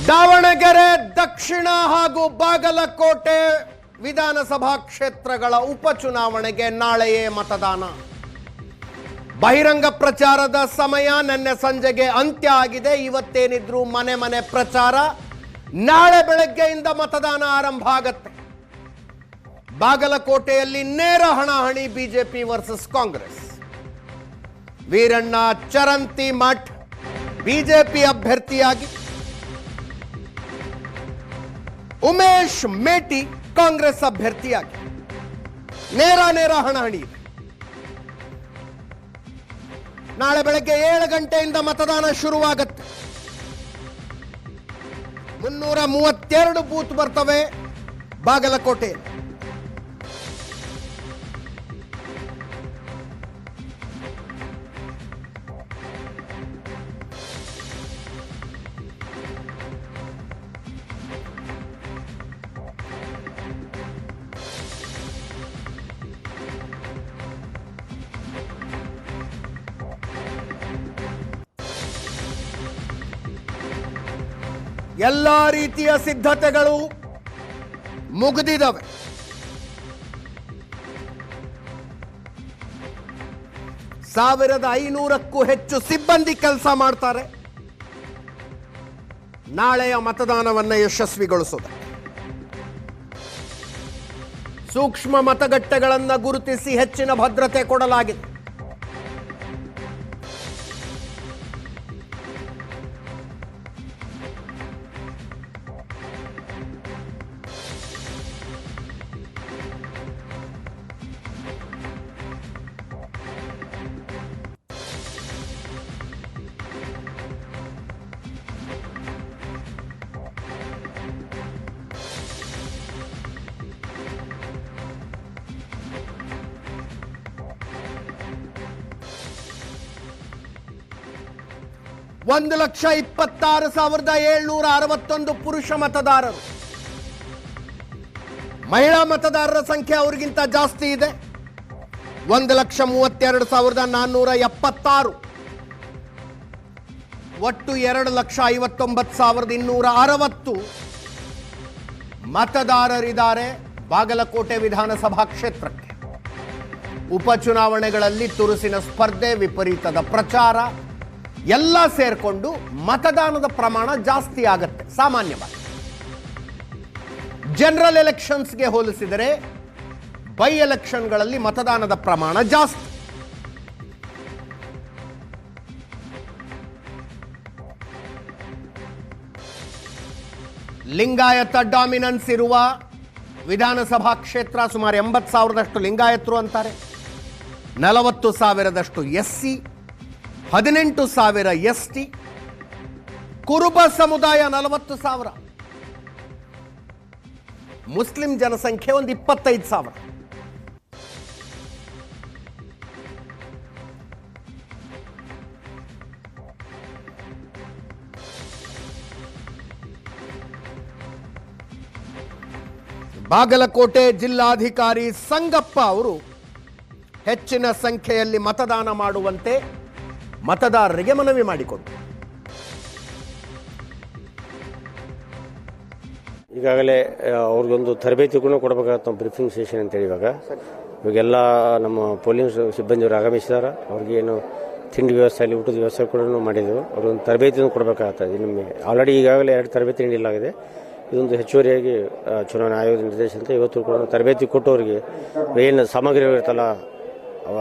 ದಾವಣಗೆರೆ ದಕ್ಷಿಣ ಹಾಗೂ ಬಾಗಲಕೋಟೆ ವಿಧಾನಸಭಾ ಕ್ಷೇತ್ರಗಳ ಉಪಚುನಾವಣೆಗೆ ನಾಳೆಯೇ ಮತದಾನ. ಬಹಿರಂಗ ಪ್ರಚಾರದ ಸಮಯ ನಿನ್ನೆ ಸಂಜೆಗೆ ಅಂತ್ಯ ಆಗಿದೆ. ಇವತ್ತೇನಿದ್ರು ಮನೆ ಮನೆ ಪ್ರಚಾರ. ನಾಳೆ ಬೆಳಗ್ಗೆಯಿಂದ ಮತದಾನ ಆರಂಭ ಆಗತ್ತೆ. ಬಾಗಲಕೋಟೆಯಲ್ಲಿ ನೇರ ಹಣಾಹಣಿ BJP versus Congress. Veeranna Charantimath BJP ಅಭ್ಯರ್ಥಿಯಾಗಿ, ಉಮೇಶ್ ಮೇಟಿ ಕಾಂಗ್ರೆಸ್ ಅಭ್ಯರ್ಥಿಯಾಗಿ ನೇರ ಹಣಾಹಣಿ ಇದೆ. ನಾಳೆ ಬೆಳಗ್ಗೆ 7 ಗಂಟೆಯಿಂದ ಮತದಾನ ಶುರುವಾಗುತ್ತೆ. 332 ಬೂತ್ ಬರ್ತವೆ ಬಾಗಲಕೋಟೆಯಲ್ಲಿ. ಎಲ್ಲ ರೀತಿಯ ಸಿದ್ಧತೆಗಳು ಮುಗಿದಿದ್ದಾವೆ. ಸಾವಿರದ 500ಕ್ಕೂ ಹೆಚ್ಚು ಸಿಬ್ಬಂದಿ ಕೆಲಸ ಮಾಡ್ತಾರೆ ನಾಳೆಯ ಮತದಾನವನ್ನು ಯಶಸ್ವಿಗೊಳಿಸೋದು. ಸೂಕ್ಷ್ಮ ಮತಗಟ್ಟೆಗಳನ್ನು ಗುರುತಿಸಿ ಹೆಚ್ಚಿನ ಭದ್ರತೆ ಕೊಡಲಾಗಿದೆ. ಒಂದು 1,26,761 ಪುರುಷ ಮತದಾರರು. ಮಹಿಳಾ ಮತದಾರರ ಸಂಖ್ಯೆ ಅವರಿಗಿಂತ ಜಾಸ್ತಿ ಇದೆ. 1,32,476. ಒಟ್ಟು 2,59,260 ಮತದಾರರಿದ್ದಾರೆ ಬಾಗಲಕೋಟೆ ವಿಧಾನಸಭಾ ಕ್ಷೇತ್ರಕ್ಕೆ. ಉಪಚುನಾವಣೆಗಳಲ್ಲಿ ತುರುಸಿನ ಸ್ಪರ್ಧೆ, ವಿಪರೀತದ ಪ್ರಚಾರ ಎಲ್ಲ ಸೇರ್ಕೊಂಡು ಮತದಾನದ ಪ್ರಮಾಣ ಜಾಸ್ತಿ ಆಗತ್ತೆ. ಸಾಮಾನ್ಯವಾಗಿ ಜನರಲ್ ಎಲೆಕ್ಷನ್ಸ್ಗೆ ಹೋಲಿಸಿದರೆ ಬೈ ಎಲೆಕ್ಷನ್ಗಳಲ್ಲಿ ಮತದಾನದ ಪ್ರಮಾಣ ಜಾಸ್ತಿ. ಲಿಂಗಾಯತ ಡಾಮಿನೆನ್ಸ್ ಇರುವ ವಿಧಾನಸಭಾ ಕ್ಷೇತ್ರ. ಸುಮಾರು 80,000ದಷ್ಟು ಲಿಂಗಾಯತರು ಅಂತಾರೆ, 40,000ದಷ್ಟು SC, 18,000 ST, ಕುರುಬ ಸಮುದಾಯ 40,000, ಮುಸ್ಲಿಂ ಜನಸಂಖ್ಯೆ ಒಂದು 25,000. ಬಾಗಲಕೋಟೆ ಜಿಲ್ಲಾಧಿಕಾರಿ ಸಂಗಪ್ಪ ಅವರು ಹೆಚ್ಚಿನ ಸಂಖ್ಯೆಯಲ್ಲಿ ಮತದಾನ ಮಾಡುವಂತೆ ಮತದಾರರಿಗೆ ಮನವಿ ಮಾಡಿಕೊಂಡರು. ಈಗಾಗಲೇ ಅವ್ರಿಗೊಂದು ತರಬೇತಿ ಕೂಡ ಕೊಡಬೇಕಾಗತ್ತೆ, ನಾವು ಬ್ರೀಫಿಂಗ್ ಸೆಷನ್ ಅಂತೇಳಿ. ಇವಾಗೆಲ್ಲ ನಮ್ಮ ಪೊಲೀಸ್ ಸಿಬ್ಬಂದಿಯವರು ಆಗಮಿಸಿದಾರೆ. ಅವ್ರಿಗೆ ಏನು ತಿಂಡಿ ವ್ಯವಸ್ಥೆ ಅಲ್ಲಿ ಊಟದ ವ್ಯವಸ್ಥೆ ಕೂಡ ಮಾಡಿದೆವು. ಅವ್ರಿಗೊಂದು ತರಬೇತಿಯನ್ನು ಕೊಡಬೇಕಾಗ್ತದೆ. ನಿಮಗೆ ಆಲ್ರೆಡಿ ಈಗಾಗಲೇ 2 ತರಬೇತಿ ನೀಡಲಾಗಿದೆ. ಇದೊಂದು ಹೆಚ್ಚುವರಿಯಾಗಿ ಚುನಾವಣಾ ಆಯೋಗದ ನಿರ್ದೇಶನದಂತೆ ಇವತ್ತು ಕೂಡ ತರಬೇತಿ ಕೊಟ್ಟು ಅವರಿಗೆ ಏನು ಸಾಮಗ್ರಿಗಳು ಇರ್ತಲ್ಲ,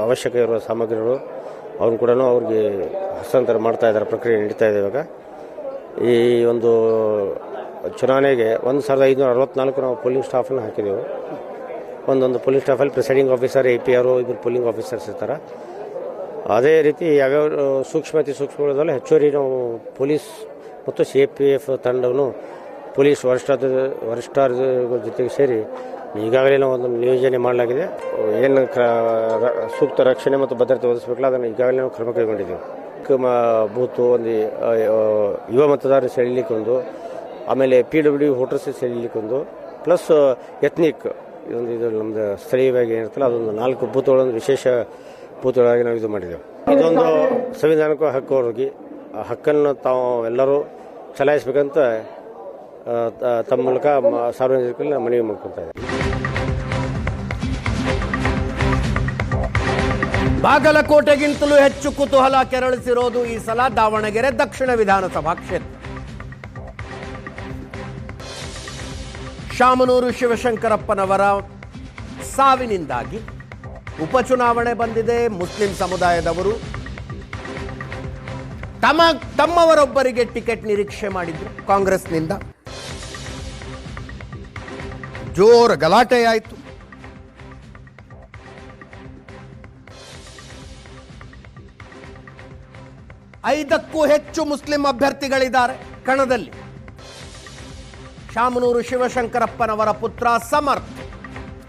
ಅವಶ್ಯಕ ಇರುವ ಸಾಮಗ್ರಿಗಳು ಅವ್ರನ್ನ ಕೂಡ ಅವ್ರಿಗೆ ಹಸ್ತಾಂತರ ಮಾಡ್ತಾ ಇದ್ದಾರೆ. ಪ್ರಕ್ರಿಯೆ ನಡೀತಾ ಇದೆ. ಇವಾಗ ಈ ಒಂದು ಚುನಾವಣೆಗೆ 1,564 ನಾವು ಪೋಲಿಂಗ್ ಸ್ಟಾಫನ್ನು ಹಾಕಿದೆವು. ಒಂದೊಂದು ಪೋಲಿಂಗ್ ಸ್ಟಾಫಲ್ಲಿ presiding officer, APR, 2 polling officers ಇರ್ತಾರೆ. ಅದೇ ರೀತಿ ಯಾವ್ಯಾವ ಸೂಕ್ಷ್ಮದಲ್ಲ ಹೆಚ್ಚುವರಿ ನಾವು ಪೊಲೀಸ್ ಮತ್ತು CAPF ತಂಡವನ್ನು ಪೊಲೀಸ್ ವರಿಷ್ಠರ ಜೊತೆಗೆ ಸೇರಿ ಈಗಾಗಲೇ ನಾವು ಒಂದು ನಿಯೋಜನೆ ಮಾಡಲಾಗಿದೆ. ಏನು ಸೂಕ್ತ ರಕ್ಷಣೆ ಮತ್ತು ಭದ್ರತೆ ಒದಗಿಸಬೇಕಲ್ಲ ಅದನ್ನು ಈಗಾಗಲೇ ನಾವು ಕ್ರಮ ಕೈಗೊಂಡಿದ್ದೇವೆ. ಬೂತು ಒಂದು ಯುವ ಮತದಾರರು ಸೆಳೀಲಿಕ್ಕೊಂದು, ಆಮೇಲೆ PWD ವೋಟರ್ಸ್ ಸೆಳೀಲಿಕ್ಕೊಂದು, ಪ್ಲಸ್ ಎತ್ನಿಕ್ ಇದು ನಮ್ಮದು ಸ್ಥಳೀಯವಾಗಿ ಏನಿರ್ತಲ್ಲ ಅದೊಂದು 4 ಬೂತ್ಗಳೊಂದು ವಿಶೇಷ ಬೂತ್ಗಳಾಗಿ ನಾವು ಇದು ಮಾಡಿದ್ದೇವೆ. ಇದೊಂದು ಸಂವಿಧಾನಿಕ ಹಕ್ಕು. ಅವ್ರಿಗೆ ಆ ಹಕ್ಕನ್ನು ತಾವು ಎಲ್ಲರೂ ಚಲಾಯಿಸಬೇಕಂತ ತಮ್ಮ ಮೂಲಕ ಸಾರ್ವಜನಿಕರಲ್ಲಿ ಮನವಿ ಮಾಡ್ಕೊತಾ ಇದ್ದಾರೆ. ಬಾಗಲಕೋಟೆಗಿಂತಲೂ ಹೆಚ್ಚು ಕುತೂಹಲ ಕೆರಳಿಸಿರೋದು ಈ ಸಲ ದಾವಣಗೆರೆ ದಕ್ಷಿಣ ವಿಧಾನಸಭಾ ಕ್ಷೇತ್ರ. ಶಾಮನೂರು ಶಿವಶಂಕರಪ್ಪನವರ ಸಾವಿನಿಂದಾಗಿ ಉಪಚುನಾವಣೆ ಬಂದಿದೆ. ಮುಸ್ಲಿಂ ಸಮುದಾಯದವರು ತಮ್ಮವರೊಬ್ಬರಿಗೆ ಟಿಕೆಟ್ ನಿರೀಕ್ಷೆ ಮಾಡಿದ್ರು. ಕಾಂಗ್ರೆಸ್ನಿಂದ ಜೋರ ಗಲಾಟೆಯಾಯಿತು. ಐದಕ್ಕೂ ಹೆಚ್ಚು ಮುಸ್ಲಿಂ ಅಭ್ಯರ್ಥಿಗಳಿದ್ದಾರೆ ಕಣದಲ್ಲಿ. ಶಾಮನೂರು ಶಿವಶಂಕರಪ್ಪನವರ ಪುತ್ರ Samarth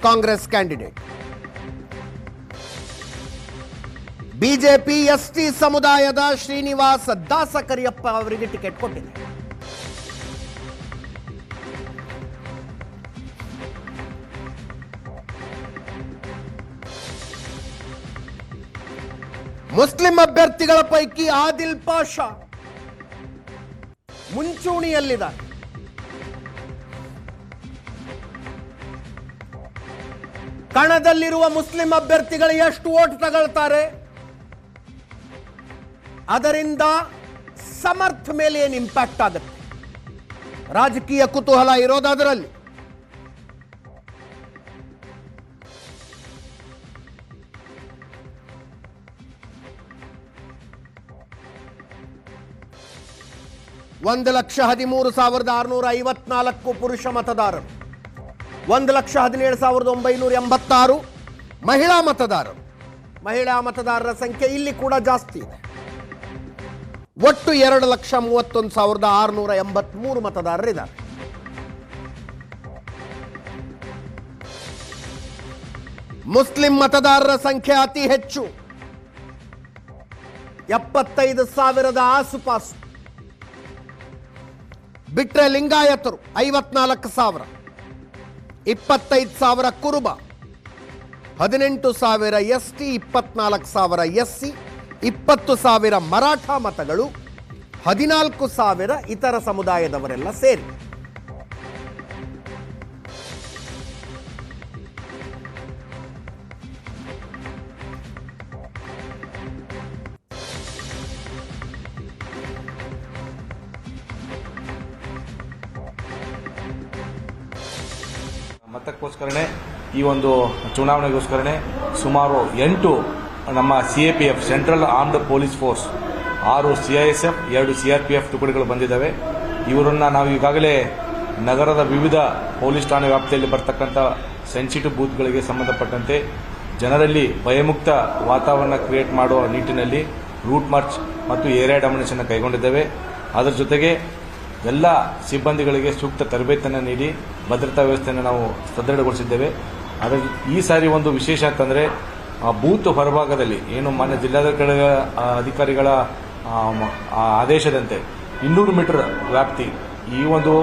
Congress candidate. BJP ST ಸಮುದಾಯದ ಶ್ರೀನಿವಾಸ ದಾಸಕರಿಯಪ್ಪ ಅವರಿಗೆ ಟಿಕೆಟ್ ಕೊಟ್ಟಿದೆ. ಮುಸ್ಲಿಂ ಅಭ್ಯರ್ಥಿಗಳ ಪೈಕಿ ಆದಿಲ್ ಪಾಷಾ ಮುಂಚೂಣಿಯಲ್ಲಿದ್ದಾರೆ. ಕಣದಲ್ಲಿರುವ ಮುಸ್ಲಿಂ ಅಭ್ಯರ್ಥಿಗಳು ಎಷ್ಟು ವೋಟ್ ತಗೊಳ್ತಾರೆ, ಅದರಿಂದ ಸಮರ್ಥ್ ಮೇಲೆ ಏನು ಇಂಪ್ಯಾಕ್ಟ್ ಆಗುತ್ತೆ. ರಾಜಕೀಯ ಕುತೂಹಲ ಇರೋದು ಅದರಲ್ಲಿ. ಒಂದು 1,13,654 ಪುರುಷ ಮತದಾರರು, 1,17,986 ಮಹಿಳಾ ಮತದಾರರು. ಮಹಿಳಾ ಮತದಾರರ ಸಂಖ್ಯೆ ಇಲ್ಲಿ ಕೂಡ ಜಾಸ್ತಿ ಇದೆ. ಒಟ್ಟು 2,31,683 ಮತದಾರರಿದ್ದಾರೆ. ಮುಸ್ಲಿಂ ಮತದಾರರ ಸಂಖ್ಯೆ ಅತಿ ಹೆಚ್ಚು, 75,000 ಆಸುಪಾಸು. ಬಿಟ್ರೆ ಲಿಂಗಾಯತರು 54,000, 25,000 ಕುರುಬ, 18,000 ಎಸ್ಟಿ, 24,000 ಎಸ್ಸಿ, 20,000 ಮರಾಠ ಮತಗಳು, 14,000 ಇತರ ಸಮುದಾಯದವರೆಲ್ಲ ಸೇರಿ. ಮತಕ್ಕೋಸ್ಕರನೇ ಈ ಒಂದು ಚುನಾವಣೆಗೋಸ್ಕರನೇ ಸುಮಾರು 8 ನಮ್ಮ CAPF central armed police force, 6 CISF, 2 CRPF ತುಕಡಿಗಳು ಬಂದಿದ್ದಾವೆ. ಇವರನ್ನ ನಾವು ಈಗಾಗಲೇ ನಗರದ ವಿವಿಧ ಪೊಲೀಸ್ ಠಾಣೆ ವ್ಯಾಪ್ತಿಯಲ್ಲಿ ಬರ್ತಕ್ಕಂಥ ಸೆನ್ಸಿಟಿವ್ ಬೂತ್ಗಳಿಗೆ ಸಂಬಂಧಪಟ್ಟಂತೆ ಜನರಲ್ಲಿ ಭಯಮುಕ್ತ ವಾತಾವರಣ ಕ್ರಿಯೇಟ್ ಮಾಡುವ ನಿಟ್ಟಿನಲ್ಲಿ ರೂಟ್ ಮಾರ್ಚ್ ಮತ್ತು ಏರಿಯಾ ಡಾಮಿನೇಷನ್ ಕೈಗೊಂಡಿದ್ದೇವೆ. ಅದರ ಜೊತೆಗೆ ಎಲ್ಲ ಸಿಬ್ಬಂದಿಗಳಿಗೆ ಸೂಕ್ತ ತರಬೇತಿಯನ್ನು ನೀಡಿ ಭದ್ರತಾ ವ್ಯವಸ್ಥೆಯನ್ನು ನಾವು ಸದೃಢಗೊಳಿಸಿದ್ದೇವೆ. ಅದರ ಈ ಸಾರಿ ಒಂದು ವಿಶೇಷ ಅಂತಂದರೆ ಬೂತ್ ಹೊರಭಾಗದಲ್ಲಿ ಏನು ಮಾನ್ಯ ಅಧಿಕಾರಿಗಳ ಆದೇಶದಂತೆ 200 ಮೀಟರ್ ವ್ಯಾಪ್ತಿ, ಈ ಒಂದು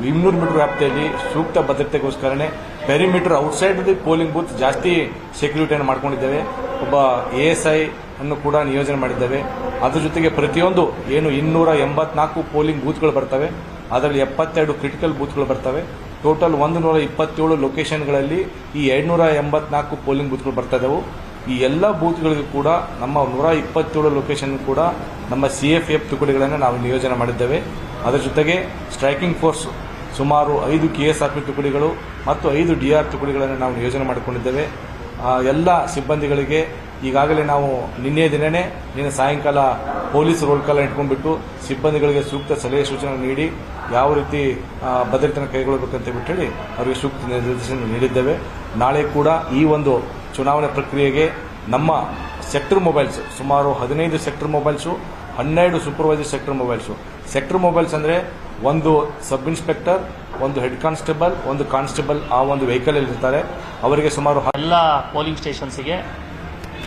200 ಮೀಟರ್ ವ್ಯಾಪ್ತಿಯಲ್ಲಿ ಸೂಕ್ತ ಭದ್ರತೆಗೋಸ್ಕರನೇ perimeter outside the polling booth ಜಾಸ್ತಿ ಸೆಕ್ಯೂರಿಟಿಯನ್ನು ಮಾಡ್ಕೊಂಡಿದ್ದೇವೆ. ಒಬ್ಬ ASI ಅನ್ನು ಕೂಡ ನಿಯೋಜನೆ ಮಾಡಿದ್ದೇವೆ. ಅದರ ಜೊತೆಗೆ ಪ್ರತಿಯೊಂದು ಏನು 284 ಪೋಲಿಂಗ್ ಬೂತ್ಗಳು ಬರ್ತವೆ, ಅದರಲ್ಲಿ 72 ಕ್ರಿಟಿಕಲ್ ಬೂತ್ಗಳು ಬರ್ತವೆ. ಟೋಟಲ್ 127 ಲೊಕೇಶನ್ಗಳಲ್ಲಿ ಈ 284 ಪೋಲಿಂಗ್ ಬೂತ್ಗಳು ಬರ್ತಾ ಇದ್ದವು. ಈ ಎಲ್ಲ ಬೂತ್ಗಳಿಗೂ ಕೂಡ ನಮ್ಮ 127 ಲೊಕೇಶನ್ ಕೂಡ ನಮ್ಮ CFF ತುಕಡಿಗಳನ್ನು ನಾವು ನಿಯೋಜನೆ ಮಾಡಿದ್ದೇವೆ. ಅದರ ಜೊತೆಗೆ ಸ್ಟ್ರೈಕಿಂಗ್ ಫೋರ್ಸ್ ಸುಮಾರು 5 KSRP ತುಕಡಿಗಳು ಮತ್ತು 5 DR ತುಕಡಿಗಳನ್ನು ನಾವು ನಿಯೋಜನೆ ಮಾಡಿಕೊಂಡಿದ್ದೇವೆ. ಎಲ್ಲ ಸಿಬ್ಬಂದಿಗಳಿಗೆ ಈಗಾಗಲೇ ನಾವು ನಿನ್ನೆ ಸಾಯಂಕಾಲ ಪೊಲೀಸ್ ರೋಲ್ ಕಾಲ್ ಇಟ್ಕೊಂಡ್ಬಿಟ್ಟು ಸಿಬ್ಬಂದಿಗಳಿಗೆ ಸೂಕ್ತ ಸಲಹೆ ಸೂಚನೆ ನೀಡಿ ಯಾವ ರೀತಿ ಭದ್ರತೆಯನ್ನು ಕೈಗೊಳ್ಳಬೇಕಂತ ಹೇಳಿ ಅವರಿಗೆ ಸೂಕ್ತ ನಿರ್ದೇಶನ ನೀಡಿದ್ದೇವೆ. ನಾಳೆ ಕೂಡ ಈ ಒಂದು ಚುನಾವಣೆ ಪ್ರಕ್ರಿಯೆಗೆ ನಮ್ಮ ಸೆಕ್ಟರ್ ಮೊಬೈಲ್ಸ್ ಸುಮಾರು 15 sector mobiles, 12 supervisor sector mobiles. Sector mobiles ಅಂದರೆ ಒಂದು ಸಬ್ ಇನ್ಸ್ಪೆಕ್ಟರ್, ಒಂದು ಹೆಡ್ ಕಾನ್ಸ್ಟೇಬಲ್, ಒಂದು ಕಾನ್ಸ್ಟೇಬಲ್ ಆ ಒಂದು ವೆಹಿಕಲ್ ಇರ್ತಾರೆ. ಅವರಿಗೆ ಸುಮಾರು ಎಲ್ಲ ಪೋಲಿಂಗ್ ಸ್ಟೇಷನ್ಸ್ಗೆ